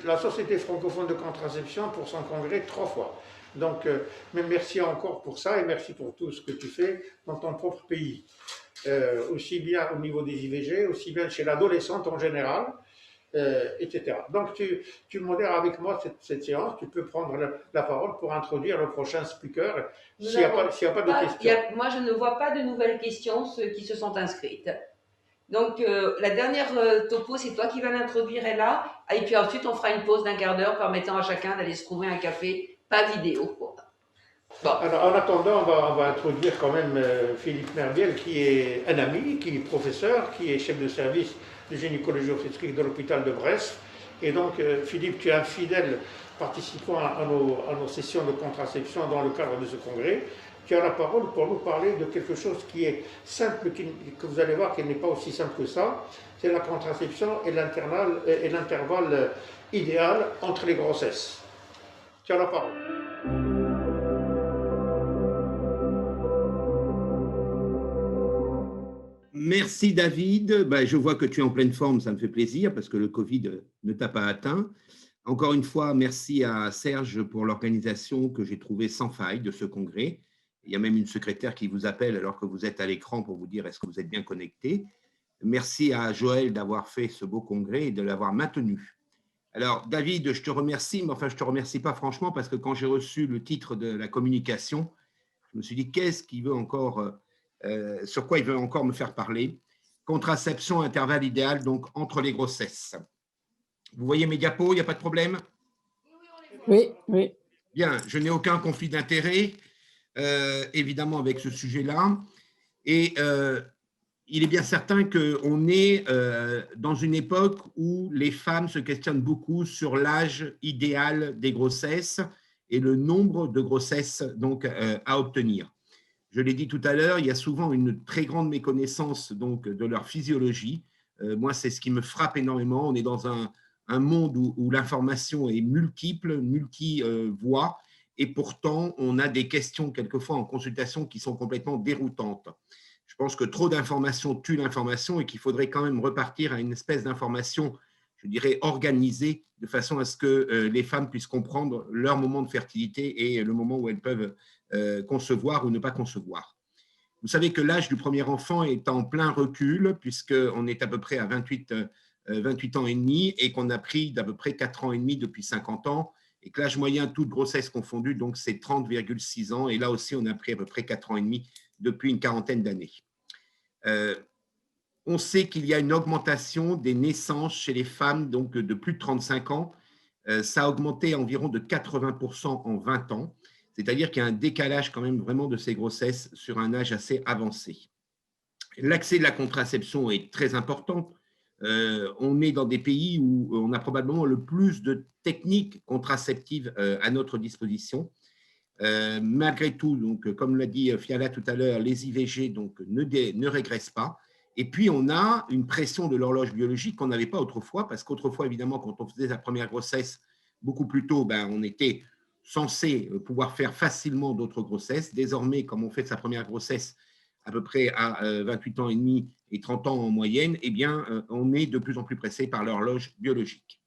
la Société francophone de contraception pour son congrès 3 fois. Donc, merci encore pour ça et merci pour tout ce que tu fais dans ton propre pays. Aussi bien au niveau des IVG, aussi bien chez l'adolescente en général, etc. Donc, tu modères avec moi cette séance. Tu peux prendre la parole pour introduire le prochain speaker s'il n'y a pas de questions.
Moi, je ne vois pas de nouvelles questions, ceux qui se sont inscrites. Donc, la dernière topo, c'est toi qui vas l'introduire, Ella. Et puis ensuite, on fera une pause d'un quart d'heure permettant à chacun d'aller se trouver un café, pas vidéo.
Bon. Alors, en attendant, on va introduire quand même Philippe Merbiel, qui est un ami, qui est professeur, qui est chef de service de gynécologie obstétrique de l'hôpital de Brest. Et donc, Philippe, tu es un fidèle participant à nos sessions de contraception dans le cadre de ce congrès. Tu as la parole pour nous parler de quelque chose qui est simple, que vous allez voir qu'elle n'est pas aussi simple que ça. C'est la contraception et l'intervalle idéal entre les grossesses. Tu as la parole.
Merci David. Ben, je vois que tu es en pleine forme, ça me fait plaisir parce que le Covid ne t'a pas atteint. Encore une fois, merci à Serge pour l'organisation que j'ai trouvée sans faille de ce congrès. Il y a même une secrétaire qui vous appelle alors que vous êtes à l'écran pour vous dire est-ce que vous êtes bien connecté. Merci à Joël d'avoir fait ce beau congrès et de l'avoir maintenu. Alors David, je te remercie, mais enfin je ne te remercie pas franchement parce que quand j'ai reçu le titre de la communication, je me suis dit qu'est-ce qu'il veut encore, sur quoi il veut encore me faire parler. Contraception, intervalle idéal, donc entre les grossesses. Vous voyez mes diapos, il n'y a pas de problème?
Oui, oui.
Bien, je n'ai aucun conflit d'intérêt, évidemment, avec ce sujet-là. Et il est bien certain qu'on est dans une époque où les femmes se questionnent beaucoup sur l'âge idéal des grossesses et le nombre de grossesses donc, à obtenir. Je l'ai dit tout à l'heure, il y a souvent une très grande méconnaissance donc, de leur physiologie. Moi, c'est ce qui me frappe énormément. On est dans un monde où l'information est multiple, multi-voix, et pourtant, on a des questions quelquefois en consultation qui sont complètement déroutantes. Je pense que trop d'informations tue l'information et qu'il faudrait quand même repartir à une espèce d'information, je dirais, organisée, de façon à ce que les femmes puissent comprendre leur moment de fertilité et le moment où elles peuvent concevoir ou ne pas concevoir. Vous savez que l'âge du premier enfant est en plein recul, puisqu'on est à peu près à 28 ans et demi et qu'on a pris d'à peu près 4 ans et demi depuis 50 ans, et que l'âge moyen, toute grossesse confondue, donc c'est 30,6 ans, et là aussi on a pris à peu près 4 ans et demi depuis une quarantaine d'années. On sait qu'il y a une augmentation des naissances chez les femmes donc de plus de 35 ans. Ça a augmenté environ de 80% en 20 ans, c'est-à-dire qu'il y a un décalage quand même vraiment de ces grossesses sur un âge assez avancé. L'accès de la contraception est très important. On est dans des pays où on a probablement le plus de techniques contraceptives à notre disposition. Malgré tout, donc, comme l'a dit Fiala tout à l'heure, les IVG donc, ne régressent pas. Et puis, on a une pression de l'horloge biologique qu'on n'avait pas autrefois, parce qu'autrefois, évidemment, quand on faisait sa première grossesse beaucoup plus tôt, on était censé pouvoir faire facilement d'autres grossesses. Désormais, comme on fait sa première grossesse à peu près à 28 ans et demi et 30 ans en moyenne, eh bien, on est de plus en plus pressé par l'horloge biologique.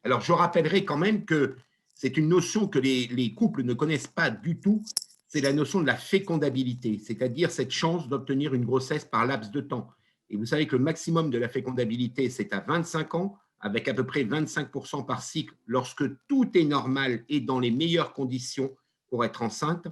Alors, je rappellerai quand même que c'est une notion que les couples ne connaissent pas du tout, c'est la notion de la fécondabilité, c'est-à-dire cette chance d'obtenir une grossesse par laps de temps. Et vous savez que le maximum de la fécondabilité, c'est à 25 ans, avec à peu près 25% par cycle, lorsque tout est normal et dans les meilleures conditions pour être enceinte.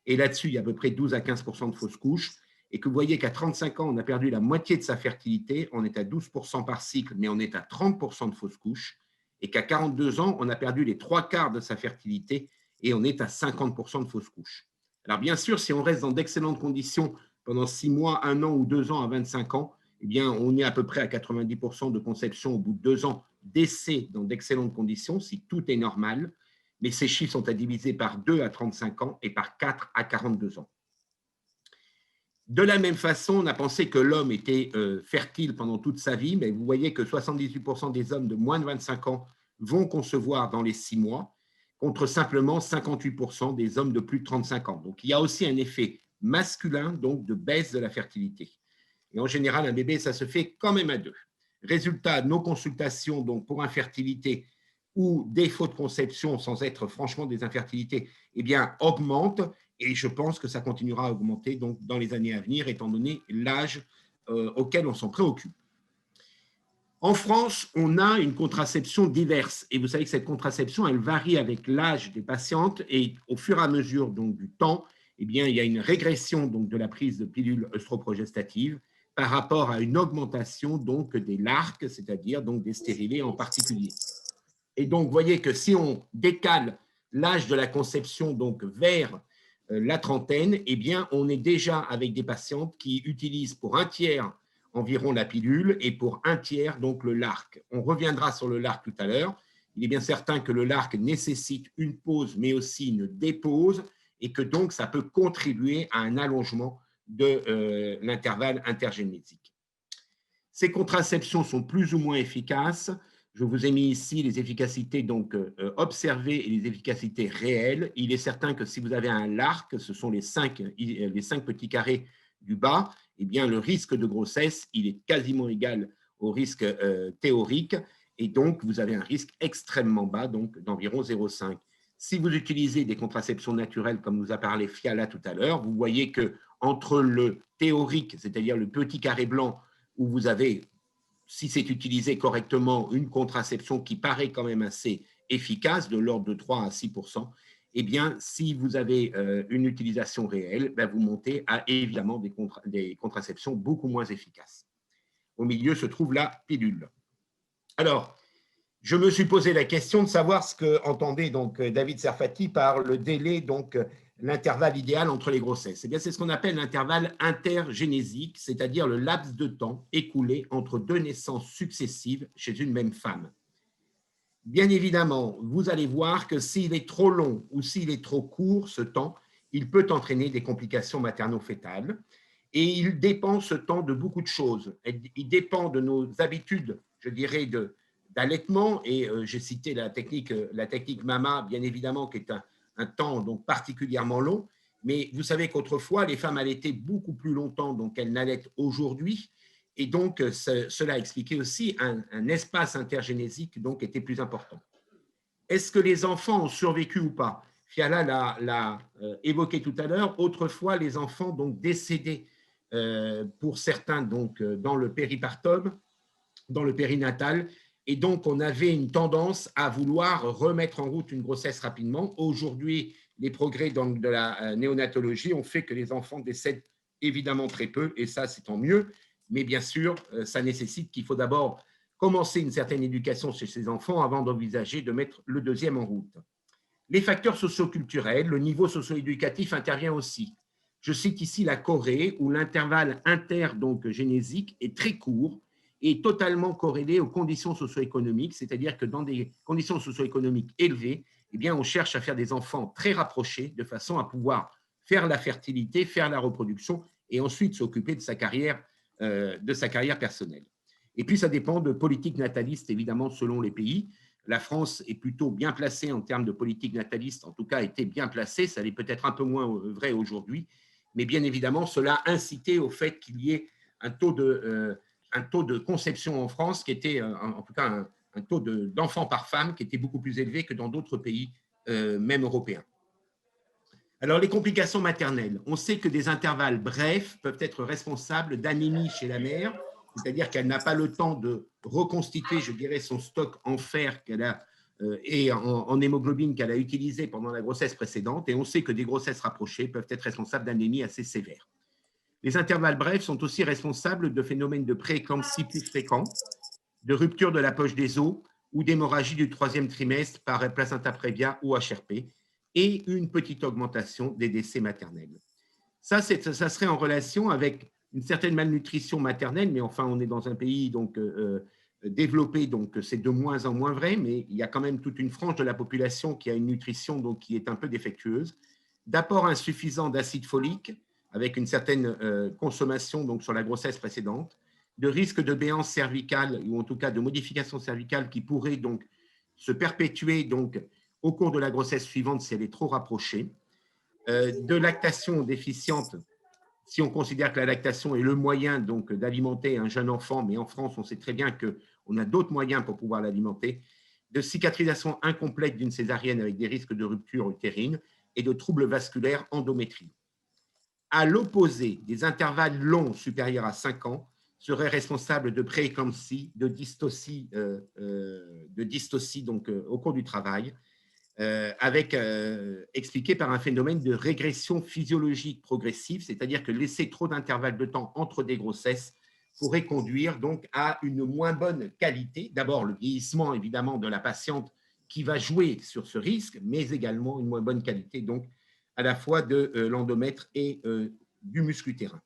Et là-dessus, il y a à peu près 12 à 15% de fausses couches. Et que vous voyez qu'à 35 ans, on a perdu la moitié de sa fertilité, on est à 12% par cycle, mais on est à 30% de fausses couches. Et qu'à 42 ans, on a perdu les 3/4 de sa fertilité et on est à 50% de fausses couches. Alors bien sûr, si on reste dans d'excellentes conditions pendant 6 mois, 1 an ou 2 ans à 25 ans, eh bien, on est à peu près à 90% de conception au bout de 2 ans, d'essai dans d'excellentes conditions, si tout est normal. Mais ces chiffres sont à diviser par 2 à 35 ans et par 4 à 42 ans. De la même façon, on a pensé que l'homme était fertile pendant toute sa vie, mais vous voyez que 78% des hommes de moins de 25 ans vont concevoir dans les 6 mois, contre simplement 58% des hommes de plus de 35 ans. Donc, il y a aussi un effet masculin donc, de baisse de la fertilité. Et en général, un bébé, ça se fait quand même à 2. Résultat, nos consultations donc, pour infertilité ou défaut de conception, sans être franchement des infertilités, eh bien, augmentent. Et je pense que ça continuera à augmenter donc, dans les années à venir, étant donné l'âge auquel on s'en préoccupe. En France, on a une contraception diverse. Et vous savez que cette contraception, elle varie avec l'âge des patientes. Et au fur et à mesure donc, du temps, eh bien, il y a une régression donc, de la prise de pilules œstroprogestatives, par rapport à une augmentation donc des LARC, c'est-à-dire donc des stérilés en particulier. Et donc, vous voyez que si on décale l'âge de la conception donc vers la trentaine, eh bien, on est déjà avec des patientes qui utilisent pour un tiers environ la pilule et pour un tiers donc le LARC. On reviendra sur le LARC tout à l'heure. Il est bien certain que le LARC nécessite une pause, mais aussi une dépause, et que donc ça peut contribuer à un allongement de l'intervalle intergénétique. Ces contraceptions sont plus ou moins efficaces. Je vous ai mis ici les efficacités donc, observées et les efficacités réelles. Il est certain que si vous avez un LARC, ce sont les cinq petits carrés du bas, eh bien, le risque de grossesse, il est quasiment égal au risque théorique, et donc vous avez un risque extrêmement bas, donc d'environ 0,5. Si vous utilisez des contraceptions naturelles, comme nous a parlé Fiala tout à l'heure, vous voyez que entre le théorique, c'est-à-dire le petit carré blanc, où vous avez, si c'est utilisé correctement, une contraception qui paraît quand même assez efficace, de l'ordre de 3 à 6%, eh bien, si vous avez une utilisation réelle, ben vous montez à évidemment des contraceptions beaucoup moins efficaces. Au milieu se trouve la pilule. Alors, je me suis posé la question de savoir ce que entendait donc David Serfati par le délai, donc l'intervalle idéal entre les grossesses. Eh bien, c'est ce qu'on appelle l'intervalle intergénésique, c'est-à-dire le laps de temps écoulé entre deux naissances successives chez une même femme. Bien évidemment, vous allez voir que s'il est trop long ou s'il est trop court, ce temps, il peut entraîner des complications materno-fétales. Et il dépend, ce temps, de beaucoup de choses. Il dépend de nos habitudes, je dirais, d'allaitement. Et j'ai cité la technique MAMA, bien évidemment, qui est un temps donc particulièrement long. Mais vous savez qu'autrefois, les femmes allaitaient beaucoup plus longtemps, donc elles n'allaitent aujourd'hui. Et donc, cela expliquait aussi un espace intergénésique donc, était plus important. Est-ce que les enfants ont survécu ou pas? Fiala l'a évoqué tout à l'heure. Autrefois, les enfants donc, décédaient pour certains donc, dans le péripartum, dans le périnatal. Et donc, on avait une tendance à vouloir remettre en route une grossesse rapidement. Aujourd'hui, les progrès donc, de la néonatologie ont fait que les enfants décèdent évidemment très peu, et ça, c'est tant mieux. Mais bien sûr, ça nécessite qu'il faut d'abord commencer une certaine éducation chez ces enfants avant d'envisager de mettre le deuxième en route. Les facteurs socioculturels, le niveau socio-éducatif intervient aussi. Je cite ici la Corée, où l'intervalle intergénésique est très court et totalement corrélé aux conditions socio-économiques, c'est-à-dire que dans des conditions socio-économiques élevées, eh bien, on cherche à faire des enfants très rapprochés de façon à pouvoir faire la fertilité, faire la reproduction et ensuite s'occuper de sa carrière personnelle. Et puis, ça dépend de politiques natalistes, évidemment, selon les pays. La France est plutôt bien placée en termes de politique nataliste, en tout cas, était bien placée. Ça l'est peut-être un peu moins vrai aujourd'hui, mais bien évidemment, cela a incité au fait qu'il y ait un taux de conception en France qui était, en tout cas, un taux d'enfants par femme qui était beaucoup plus élevé que dans d'autres pays, même européens. Alors, les complications maternelles. On sait que des intervalles brefs peuvent être responsables d'anémie chez la mère, c'est-à-dire qu'elle n'a pas le temps de reconstituer, je dirais, son stock en fer qu'elle a et en hémoglobine qu'elle a utilisé pendant la grossesse précédente. Et on sait que des grossesses rapprochées peuvent être responsables d'anémie assez sévère. Les intervalles brefs sont aussi responsables de phénomènes de prééclampsie plus fréquents, de rupture de la poche des os ou d'hémorragie du troisième trimestre par placenta prévia ou HRP, et une petite augmentation des décès maternels. Ça serait en relation avec une certaine malnutrition maternelle, mais enfin, on est dans un pays donc, développé, donc c'est de moins en moins vrai, mais il y a quand même toute une frange de la population qui a une nutrition donc, qui est un peu défectueuse, d'apport insuffisant d'acide folique, avec une certaine consommation donc, sur la grossesse précédente, de risque de béance cervicale, ou en tout cas de modification cervicale qui pourrait donc se perpétuer donc, au cours de la grossesse suivante si elle est trop rapprochée, de lactation déficiente, si on considère que la lactation est le moyen donc d'alimenter un jeune enfant, mais en France, on sait très bien qu'on a d'autres moyens pour pouvoir l'alimenter, de cicatrisation incomplète d'une césarienne avec des risques de rupture utérine et de troubles vasculaires endométriaux. À l'opposé, des intervalles longs supérieurs à 5 ans seraient responsables de prééclampsie, de dystocie donc, au cours du travail, expliqué par un phénomène de régression physiologique progressive, c'est-à-dire que laisser trop d'intervalles de temps entre des grossesses pourrait conduire donc à une moins bonne qualité. D'abord, le vieillissement, évidemment, de la patiente qui va jouer sur ce risque, mais également une moins bonne qualité, donc, à la fois de l'endomètre et du muscle utérin.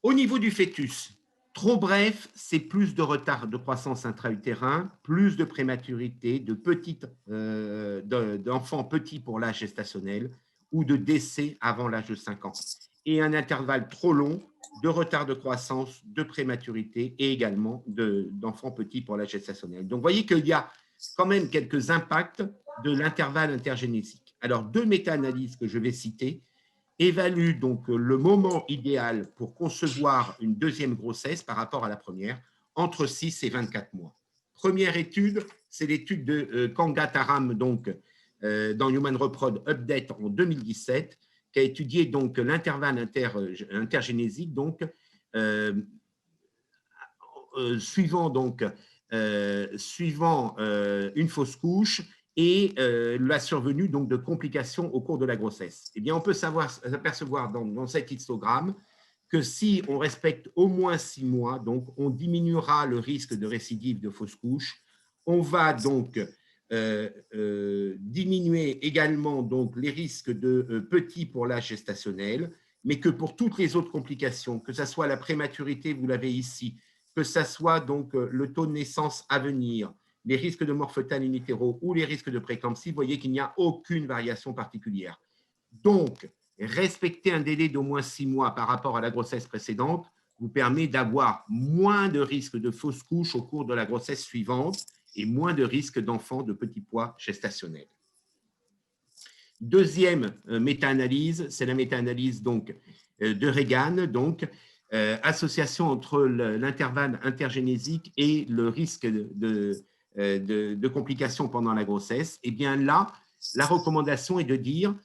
Au niveau du fœtus, trop bref, c'est plus de retard de croissance intra-utérin, plus de prématurité, d'enfants petits pour l'âge gestationnel ou de décès avant l'âge de 5 ans. Et un intervalle trop long de retard de croissance, de prématurité et également d'enfants petits pour l'âge gestationnel. Donc, vous voyez qu'il y a quand même quelques impacts de l'intervalle intergénétique. Alors, 2 méta-analyses que je vais citer évaluent donc le moment idéal pour concevoir une deuxième grossesse par rapport à la première, entre 6 et 24 mois. Première étude, c'est l'étude de Kangataram, donc, dans Human Reprod Update en 2017, qui a étudié donc l'intervalle intergénésique, donc, suivant une fausse couche et la survenue donc, de complications au cours de la grossesse. Eh bien, on peut s'apercevoir dans cet histogramme que si on respecte au moins 6 mois, donc on diminuera le risque de récidive de fausse couche. On va donc diminuer également donc, les risques de petits pour l'âge gestationnel, mais que pour toutes les autres complications, que ce soit la prématurité, vous l'avez ici, que ce soit donc le taux de naissance à venir, les risques de mort fœtale in utero ou les risques de prééclampsie, vous voyez qu'il n'y a aucune variation particulière. Donc, respecter un délai d'au moins 6 mois par rapport à la grossesse précédente vous permet d'avoir moins de risques de fausse couche au cours de la grossesse suivante et moins de risques d'enfants de petit poids gestationnel. Deuxième méta-analyse, c'est la méta-analyse donc, de Regan, donc, association entre l'intervalle intergénésique et le risque de complications pendant la grossesse. Et bien là, la recommandation est de dire,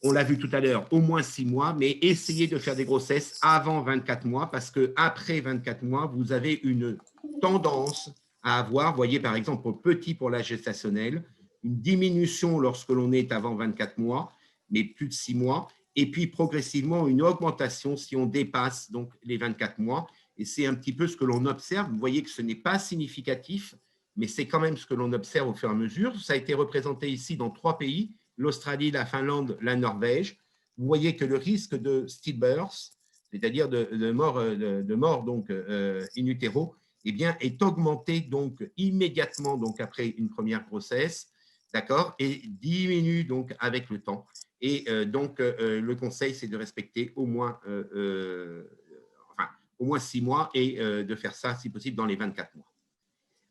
on l'a vu tout à l'heure, au moins 6 mois, mais essayez de faire des grossesses avant 24 mois parce qu'après 24 mois, vous avez une tendance à avoir, vous voyez par exemple pour petit pour l'âge gestationnel, une diminution lorsque l'on est avant 24 mois, mais plus de 6 mois, et puis progressivement une augmentation si on dépasse donc les 24 mois. Et c'est un petit peu ce que l'on observe. Vous voyez que ce n'est pas significatif, mais c'est quand même ce que l'on observe au fur et à mesure. Ça a été représenté ici dans 3 pays, l'Australie, la Finlande, la Norvège. Vous voyez que le risque de stillbirth, c'est-à-dire de mort donc, in utero, eh bien, est augmenté donc, immédiatement donc, après une première grossesse, d'accord, et diminue donc, avec le temps. Et donc, le conseil, c'est de respecter au moins 6 mois et de faire ça, si possible, dans les 24 mois.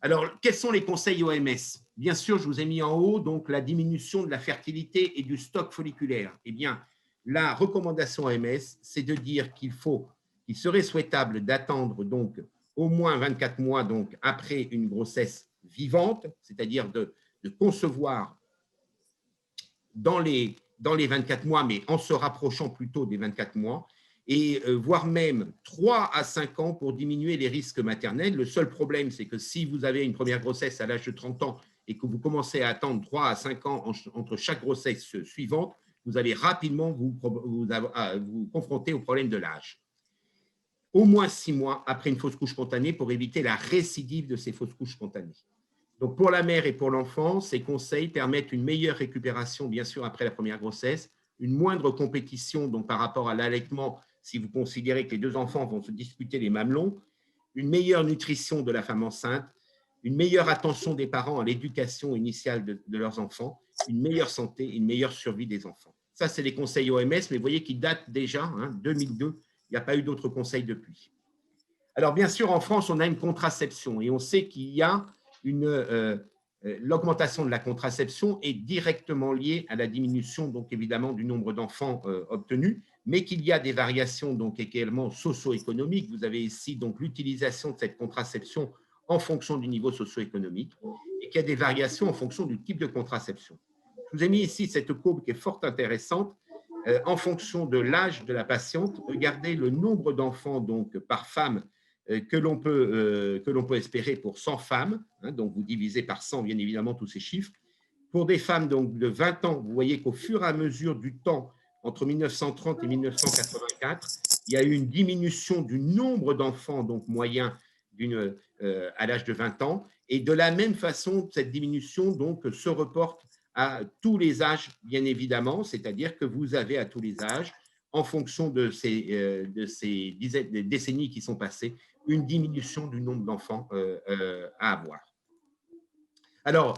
Alors, quels sont les conseils OMS? Bien sûr, je vous ai mis en haut donc, la diminution de la fertilité et du stock folliculaire. Eh bien, la recommandation OMS, c'est de dire qu'il serait souhaitable d'attendre donc au moins 24 mois donc, après une grossesse vivante, c'est-à-dire de concevoir dans les 24 mois, mais en se rapprochant plutôt des 24 mois, et voire même 3 à 5 ans pour diminuer les risques maternels. Le seul problème, c'est que si vous avez une première grossesse à l'âge de 30 ans et que vous commencez à attendre 3 à 5 ans entre chaque grossesse suivante, vous allez rapidement vous confronter au problème de l'âge. Au moins 6 mois après une fausse couche spontanée pour éviter la récidive de ces fausses couches spontanées. Donc, pour la mère et pour l'enfant, ces conseils permettent une meilleure récupération, bien sûr, après la première grossesse, une moindre compétition donc, par rapport à l'allaitement, si vous considérez que les 2 enfants vont se disputer les mamelons, une meilleure nutrition de la femme enceinte, une meilleure attention des parents à l'éducation initiale de leurs enfants, une meilleure santé, une meilleure survie des enfants. Ça, c'est les conseils OMS, mais vous voyez qu'ils datent déjà, 2002, il n'y a pas eu d'autres conseils depuis. Alors, bien sûr, en France, on a une contraception et on sait qu'il y a l'augmentation de la contraception est directement liée à la diminution, donc évidemment, du nombre d'enfants obtenus, mais qu'il y a des variations donc également socio-économiques. Vous avez ici donc l'utilisation de cette contraception en fonction du niveau socio-économique et qu'il y a des variations en fonction du type de contraception. Je vous ai mis ici cette courbe qui est fort intéressante. En fonction de l'âge de la patiente, regardez le nombre d'enfants donc par femme que l'on peut espérer pour 100 femmes, donc vous divisez par 100 bien évidemment tous ces chiffres. Pour des femmes donc, de 20 ans, vous voyez qu'au fur et à mesure du temps, entre 1930 et 1984, il y a eu une diminution du nombre d'enfants donc moyen à l'âge de 20 ans. Et de la même façon, cette diminution donc, se reporte à tous les âges, bien évidemment, c'est-à-dire que vous avez à tous les âges, en fonction de ces décennies qui sont passées, une diminution du nombre d'enfants à avoir. Alors,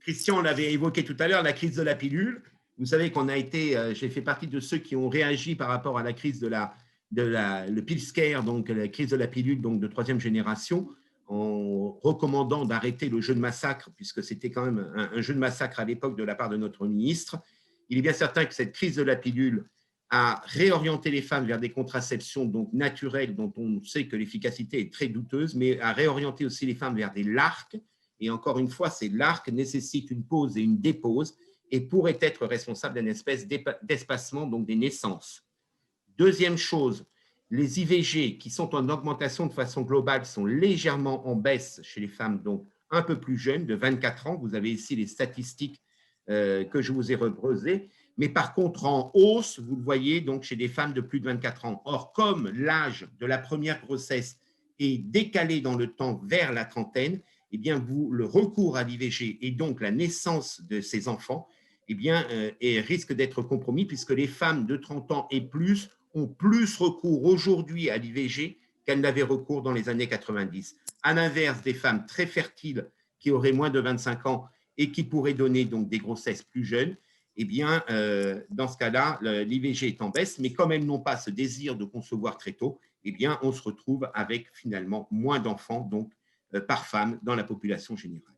Christian l'avait évoqué tout à l'heure, la crise de la pilule. Vous savez qu'on a été, j'ai fait partie de ceux qui ont réagi par rapport à la crise le pill scare, donc la crise de la pilule donc de 3e génération, en recommandant d'arrêter le jeu de massacre, puisque c'était quand même un jeu de massacre à l'époque de la part de notre ministre. Il est bien certain que cette crise de la pilule a réorienté les femmes vers des contraceptions donc naturelles, dont on sait que l'efficacité est très douteuse, mais a réorienté aussi les femmes vers des LARC. Et encore une fois, ces LARC nécessitent une pause et une dépause et pourraient être responsables d'une espèce d'espacement donc des naissances. Deuxième chose, les IVG qui sont en augmentation de façon globale sont légèrement en baisse chez les femmes donc un peu plus jeunes, de 24 ans. Vous avez ici les statistiques que je vous ai rebrosées. Mais par contre, en hausse, vous le voyez, donc chez des femmes de plus de 24 ans. Or, comme l'âge de la première grossesse est décalé dans le temps vers la trentaine, eh bien, le recours à l'IVG et donc la naissance de ces enfants eh bien, risque d'être compromis puisque les femmes de 30 ans et plus ont plus recours aujourd'hui à l'IVG qu'elles n'avaient recours dans les années 90. À l'inverse des femmes très fertiles qui auraient moins de 25 ans et qui pourraient donner donc des grossesses plus jeunes, eh bien, dans ce cas-là, l'IVG est en baisse, mais comme elles n'ont pas ce désir de concevoir très tôt, eh bien, on se retrouve avec finalement moins d'enfants donc, par femme dans la population générale.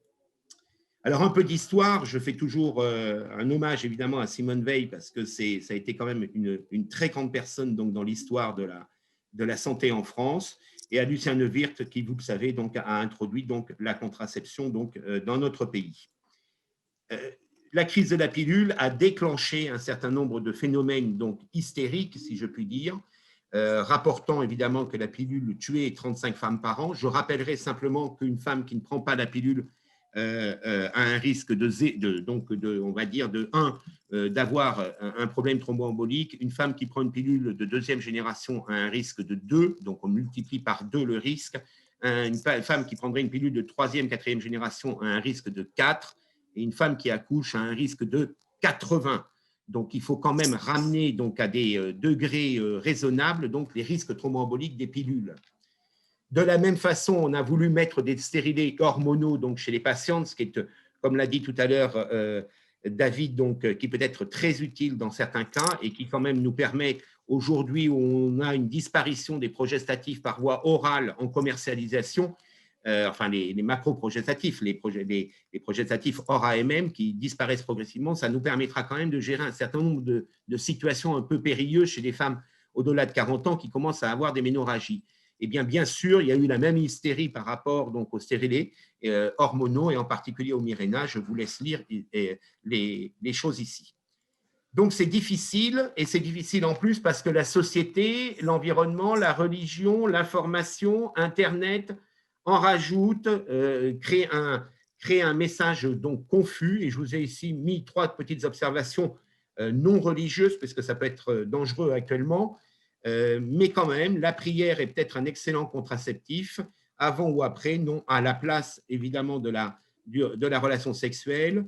Alors, un peu d'histoire, je fais toujours un hommage évidemment à Simone Weil parce que ça a été quand même une très grande personne donc, dans l'histoire de la santé en France, et à Lucien Neuwirth qui, vous le savez, donc, a introduit donc, la contraception donc, dans notre pays. La crise de la pilule a déclenché un certain nombre de phénomènes donc, hystériques, si je puis dire, rapportant évidemment que la pilule tuait 35 femmes par an. Je rappellerai simplement qu'une femme qui ne prend pas la pilule a un risque on va dire d'avoir un problème thromboembolique. Une femme qui prend une pilule de 2e génération a un risque de 2, donc on multiplie par 2 le risque. Une femme qui prendrait une pilule de 3e, 4e génération a un risque de 4, et une femme qui accouche a un risque de 80. Donc, il faut quand même ramener donc, à des degrés raisonnables donc, les risques thromboemboliques des pilules. De la même façon, on a voulu mettre des stérilés hormonaux donc, chez les patientes, ce qui est, comme l'a dit tout à l'heure David, donc, qui peut être très utile dans certains cas et qui quand même nous permet, aujourd'hui où on a une disparition des progestatifs par voie orale en commercialisation, enfin les macro-progestatifs, les progestatifs hors AMM qui disparaissent progressivement, ça nous permettra quand même de gérer un certain nombre de situations un peu périlleuses chez les femmes au-delà de 40 ans qui commencent à avoir des ménorrhagies. Eh bien sûr, il y a eu la même hystérie par rapport donc, aux stérilés hormonaux et en particulier au Mirena. Je vous laisse lire les choses ici. Donc, c'est difficile, et c'est difficile en plus parce que la société, l'environnement, la religion, l'information, Internet en rajoute, crée un message donc confus. Et je vous ai ici mis 3 petites observations non religieuses, parce que ça peut être dangereux actuellement. Mais quand même, la prière est peut-être un excellent contraceptif, avant ou après, non à la place évidemment de la relation sexuelle.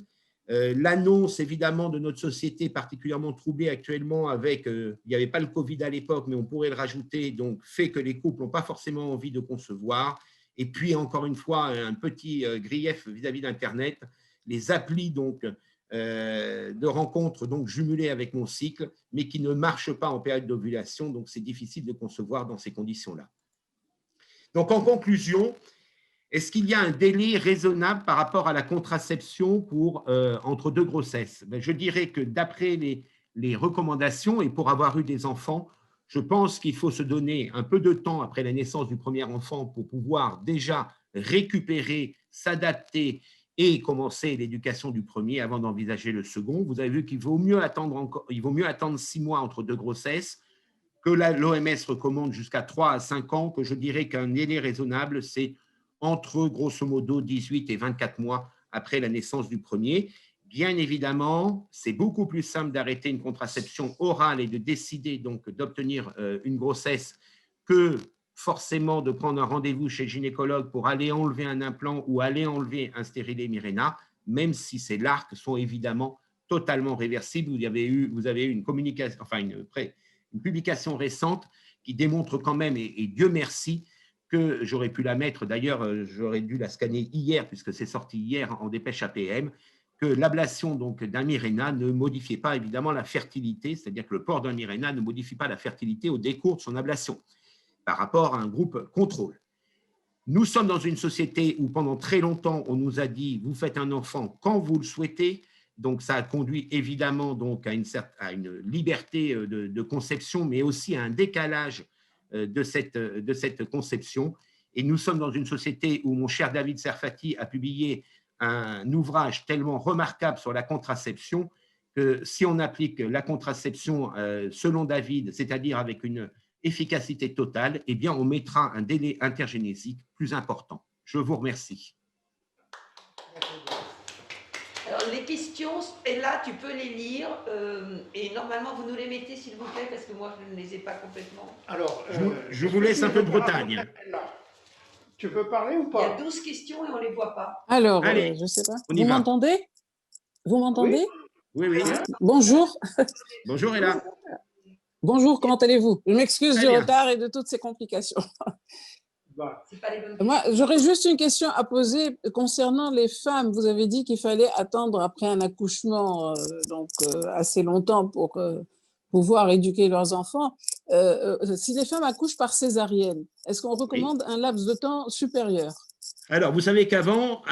L'annonce évidemment de notre société particulièrement troublée actuellement avec, il n'y avait pas le Covid à l'époque, mais on pourrait le rajouter, donc fait que les couples n'ont pas forcément envie de concevoir. Et puis encore une fois, un petit grief vis-à-vis d'Internet, les applis donc, de rencontres donc jumelées avec mon cycle, mais qui ne marchent pas en période d'ovulation, donc c'est difficile de concevoir dans ces conditions-là. Donc en conclusion, est-ce qu'il y a un délai raisonnable par rapport à la contraception entre 2 grossesses? Je dirais que d'après les recommandations et pour avoir eu des enfants, je pense qu'il faut se donner un peu de temps après la naissance du premier enfant pour pouvoir déjà récupérer, s'adapter et commencer l'éducation du premier avant d'envisager le second. Vous avez vu qu'il vaut mieux attendre 6 mois entre 2 grossesses, que l'OMS recommande jusqu'à 3 à 5 ans, que je dirais qu'un délai raisonnable, c'est entre grosso modo 18 et 24 mois après la naissance du premier. Bien évidemment, c'est beaucoup plus simple d'arrêter une contraception orale et de décider donc d'obtenir une grossesse que forcément de prendre un rendez-vous chez le gynécologue pour aller enlever un implant ou aller enlever un stérilet Mirena, même si ces LARC sont évidemment totalement réversibles. Vous avez eu une communication, enfin une publication récente qui démontre quand même, et Dieu merci, que j'aurais pu la mettre, d'ailleurs, j'aurais dû la scanner hier, puisque c'est sorti hier en dépêche APM, que l'ablation donc d'un Mirena ne modifiait pas évidemment la fertilité, c'est-à-dire que le port d'un Mirena ne modifie pas la fertilité au décours de son ablation par rapport à un groupe contrôle. Nous sommes dans une société où pendant très longtemps on nous a dit vous faites un enfant quand vous le souhaitez, donc ça a conduit évidemment donc à une liberté de conception, mais aussi à un décalage de cette conception. Et nous sommes dans une société où mon cher David Serfati a publié un ouvrage tellement remarquable sur la contraception que si on applique la contraception selon David, c'est-à-dire avec une efficacité totale, eh bien, on mettra un délai intergénésique plus important. Je vous remercie.
Alors, les questions, et là, tu peux les lire, et normalement, vous nous les mettez, s'il vous plaît, parce que moi, je ne les ai pas complètement.
Alors,
je vous laisse un peu de Bretagne.
Tu peux parler ou
Il y
pas?
a 12 questions et on ne les voit pas.
Alors,
Allez,
je ne sais pas.
on y
Vous
va.
m'entendez? Vous m'entendez?
Oui, oui.
Bonjour.
Bonjour, Ella.
Bonjour, comment allez-vous? Je m'excuse
Très
du
bien.
retard et de toutes ces complications.
C'est pas les bonnes questions.
Moi, j'aurais juste une question à poser concernant les femmes. Vous avez dit qu'il fallait attendre après un accouchement assez longtemps pour pouvoir éduquer leurs enfants. Si les femmes accouchent par césarienne, est-ce qu'on recommande un laps de temps supérieur?
Alors, vous savez qu'avant,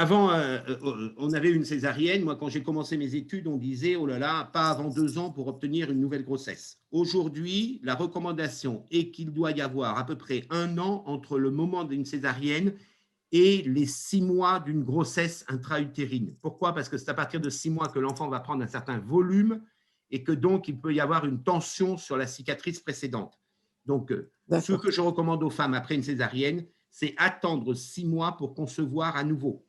on avait une césarienne. Moi, quand j'ai commencé mes études, on disait, oh là là, pas avant 2 ans pour obtenir une nouvelle grossesse. Aujourd'hui, la recommandation est qu'il doit y avoir à peu près 1 an entre le moment d'une césarienne et les 6 mois d'une grossesse intra-utérine. Pourquoi? Parce que c'est à partir de 6 mois que l'enfant va prendre un certain volume et que donc, il peut y avoir une tension sur la cicatrice précédente. Donc, ce que je recommande aux femmes après une césarienne, c'est attendre 6 mois pour concevoir à nouveau.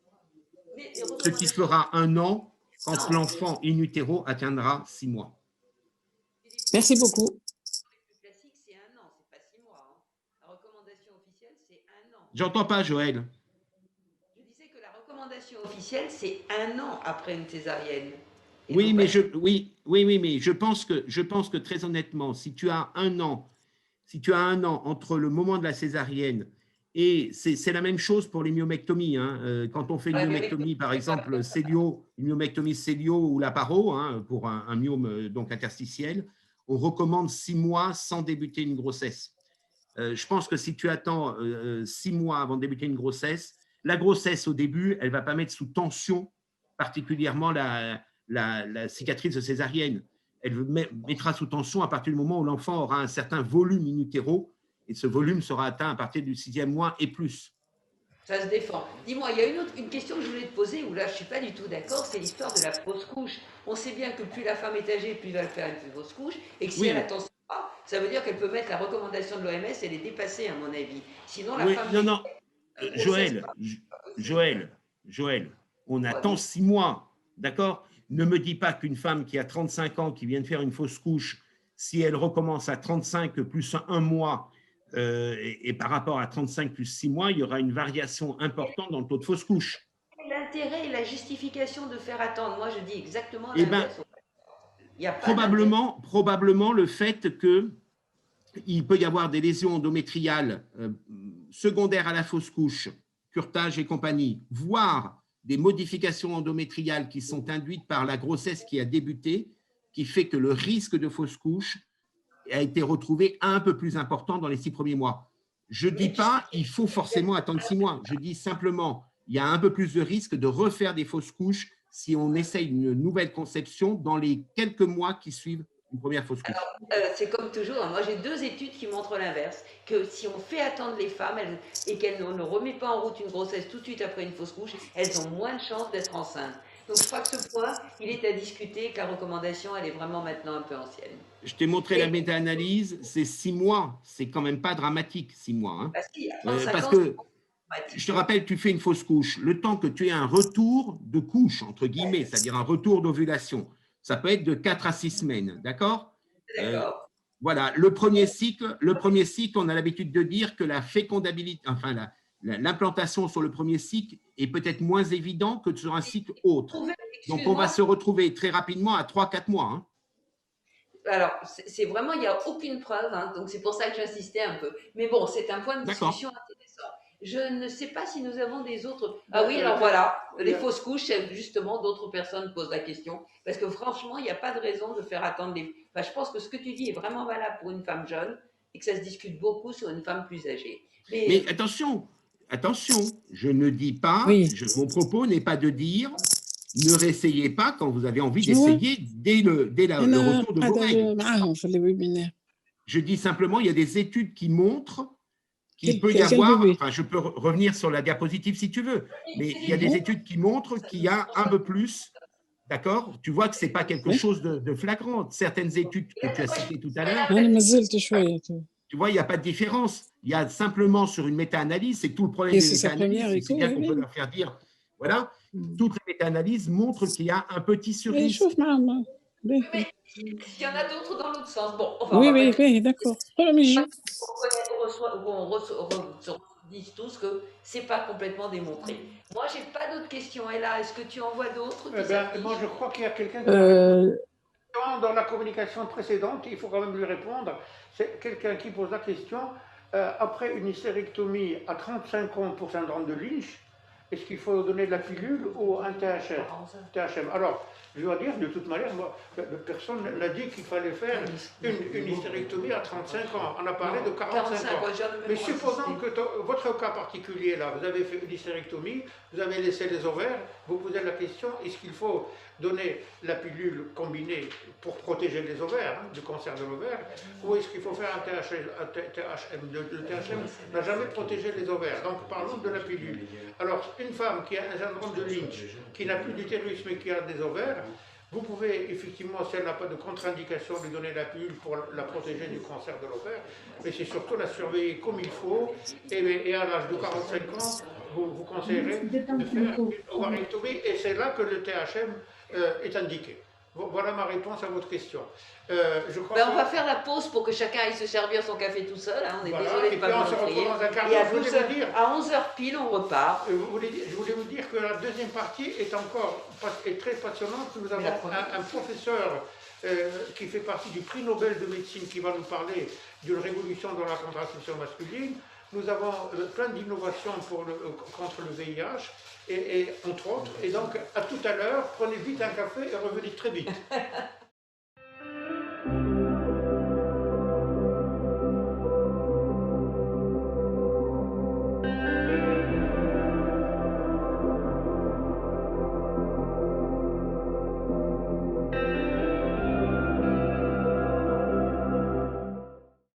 Ce qui fera 1 an quand l'enfant in utero atteindra 6 mois.
Merci beaucoup.
Le classique, c'est 1 an, c'est pas 6 mois. La recommandation officielle, c'est 1 an.
J'entends pas, Joël.
Je disais que la recommandation officielle, c'est 1 an après une césarienne.
Oui, mais je pense que très honnêtement, si tu as 1 an entre le moment de la césarienne et c'est la même chose pour les myomectomies. Hein. Quand on fait une myomectomie, par exemple, une myomectomie célio ou la paro, hein, pour un myome donc interstitiel, on recommande 6 mois sans débuter une grossesse. Je pense que si tu attends 6 mois avant de débuter une grossesse, la grossesse au début, elle ne va pas mettre sous tension particulièrement la cicatrice césarienne. Elle mettra sous tension à partir du moment où l'enfant aura un certain volume in utero, et ce volume sera atteint à partir du 6e mois et plus.
Ça se défend. Dis-moi, il y a une question que je voulais te poser, où là je ne suis pas du tout d'accord, c'est l'histoire de la fausse couche. On sait bien que plus la femme est âgée, plus elle va faire une fausse couche, et que si elle attend pas, ça veut dire qu'elle peut mettre la recommandation de l'OMS et les dépasser, à mon avis. Sinon, la femme…
Non. Joël, on attend 6 mois, d'accord? Ne me dis pas qu'une femme qui a 35 ans, qui vient de faire une fausse couche, si elle recommence à 35 plus 1 mois, et par rapport à 35 plus 6 mois, il y aura une variation importante dans le taux de fausse couche.
L'intérêt et la justification de faire attendre, moi je dis exactement l'inverse.
Probablement le fait qu'il peut y avoir des lésions endométriales secondaires à la fausse couche, curetage et compagnie, voire des modifications endométriales qui sont induites par la grossesse qui a débuté, qui fait que le risque de fausse couche a été retrouvé un peu plus important dans les 6 premiers mois. Je ne dis pas qu'il faut forcément attendre 6 mois. Je dis simplement il y a un peu plus de risque de refaire des fausses couches si on essaye une nouvelle conception dans les quelques mois qui suivent une première fausse couche.
C'est comme toujours. Moi, j'ai 2 études qui montrent l'inverse, que si on fait attendre les femmes et qu'elles ne remettent pas en route une grossesse tout de suite après une fausse couche, elles ont moins de chances d'être enceintes. Donc, je crois que ce point, il est à discuter, que la recommandation, elle est vraiment maintenant un peu ancienne.
Je t'ai montré la méta-analyse, c'est 6 mois. C'est quand même pas dramatique, 6 mois. Hein.
Bah si,
parce que je te rappelle, tu fais une fausse couche. Le temps que tu aies un retour de couche, entre guillemets, c'est-à-dire un retour d'ovulation, ça peut être de 4 à 6 semaines, d'accord?
D'accord.
Voilà, le premier cycle, on a l'habitude de dire que la fécondabilité, enfin l'implantation sur le premier cycle est peut-être moins évident que sur un cycle autre. Donc, on va se retrouver très rapidement à 3-4 mois. Hein.
Alors, c'est vraiment, il n'y a aucune preuve, hein, donc c'est pour ça que j'insistais un peu. Mais bon, c'est un point de discussion intéressant. Je ne sais pas si nous avons des autres. Ah oui, alors voilà, les fausses couches, justement, d'autres personnes posent la question. Parce que franchement, il n'y a pas de raison de faire attendre les. Enfin, je pense que ce que tu dis est vraiment valable pour une femme jeune et que ça se discute beaucoup sur une femme plus âgée.
Mais attention, je ne dis pas, mon propos n'est pas de dire ne réessayez pas quand vous avez envie d'essayer dès le retour de vos règles. Je dis simplement, il y a des études qui montrent qu'il peut y avoir, enfin, je peux revenir sur la diapositive si tu veux, mais il y a des études qui montrent qu'il y a un peu plus, d'accord? Tu vois que ce n'est pas quelque chose de flagrant. Certaines études que tu as citées tout à l'heure, tu vois, il n'y a pas de différence. Il y a simplement sur une méta-analyse, c'est tout le problème des méta-analyses, c'est bien qu'on peut leur faire dire, voilà, toutes les méta-analyses montrent qu'il y a un petit surrisque.
Il y en a d'autres dans l'autre sens. Bon, enfin,
oui, d'accord.
On dit tous que ce n'est pas complètement démontré. Moi, je n'ai pas d'autres questions. Et là, est-ce que tu en vois d'autres?
Moi, je crois qu'il y a quelqu'un qui dans la communication précédente, il faut quand même lui répondre. C'est quelqu'un qui pose la question, après une hystérectomie à 35 ans pour syndrome de Lynch, est-ce qu'il faut donner de la pilule ou un THM? Alors, je dois dire, de toute manière, moi, personne n'a dit qu'il fallait faire une hystérectomie à 35 ans. On a parlé de 45 ans. Mais supposons que votre cas particulier, là, vous avez fait une hystérectomie, vous avez laissé les ovaires, vous posez la question, est-ce qu'il faut donner la pilule combinée pour protéger les ovaires, du cancer de l'ovaire, ou est-ce qu'il faut faire un THM? Le THM n'a jamais protégé les ovaires. Donc, parlons de la pilule. Alors, une femme qui a un syndrome de Lynch, qui n'a plus d'utérus mais qui a des ovaires, vous pouvez effectivement, si elle n'a pas de contre-indication, lui donner la pilule pour la protéger du cancer de l'ovaire, mais c'est surtout la surveiller comme il faut, et à l'âge de 45 ans, vous conseillerez de faire une ovarectomie, et c'est là que le THM est indiqué. Voilà ma réponse à votre question.
On va faire la pause pour que chacun aille se servir son café tout seul. Hein. On est désolé de ne pas vous offrir. Et à 11h pile, on repart.
Je voulais vous dire que la deuxième partie est très passionnante. Nous avons un professeur qui fait partie du prix Nobel de médecine qui va nous parler d'une révolution dans la contraception masculine. Nous avons plein d'innovations contre le VIH. Et entre autres, et donc à tout à l'heure, prenez vite un café et revenez très vite.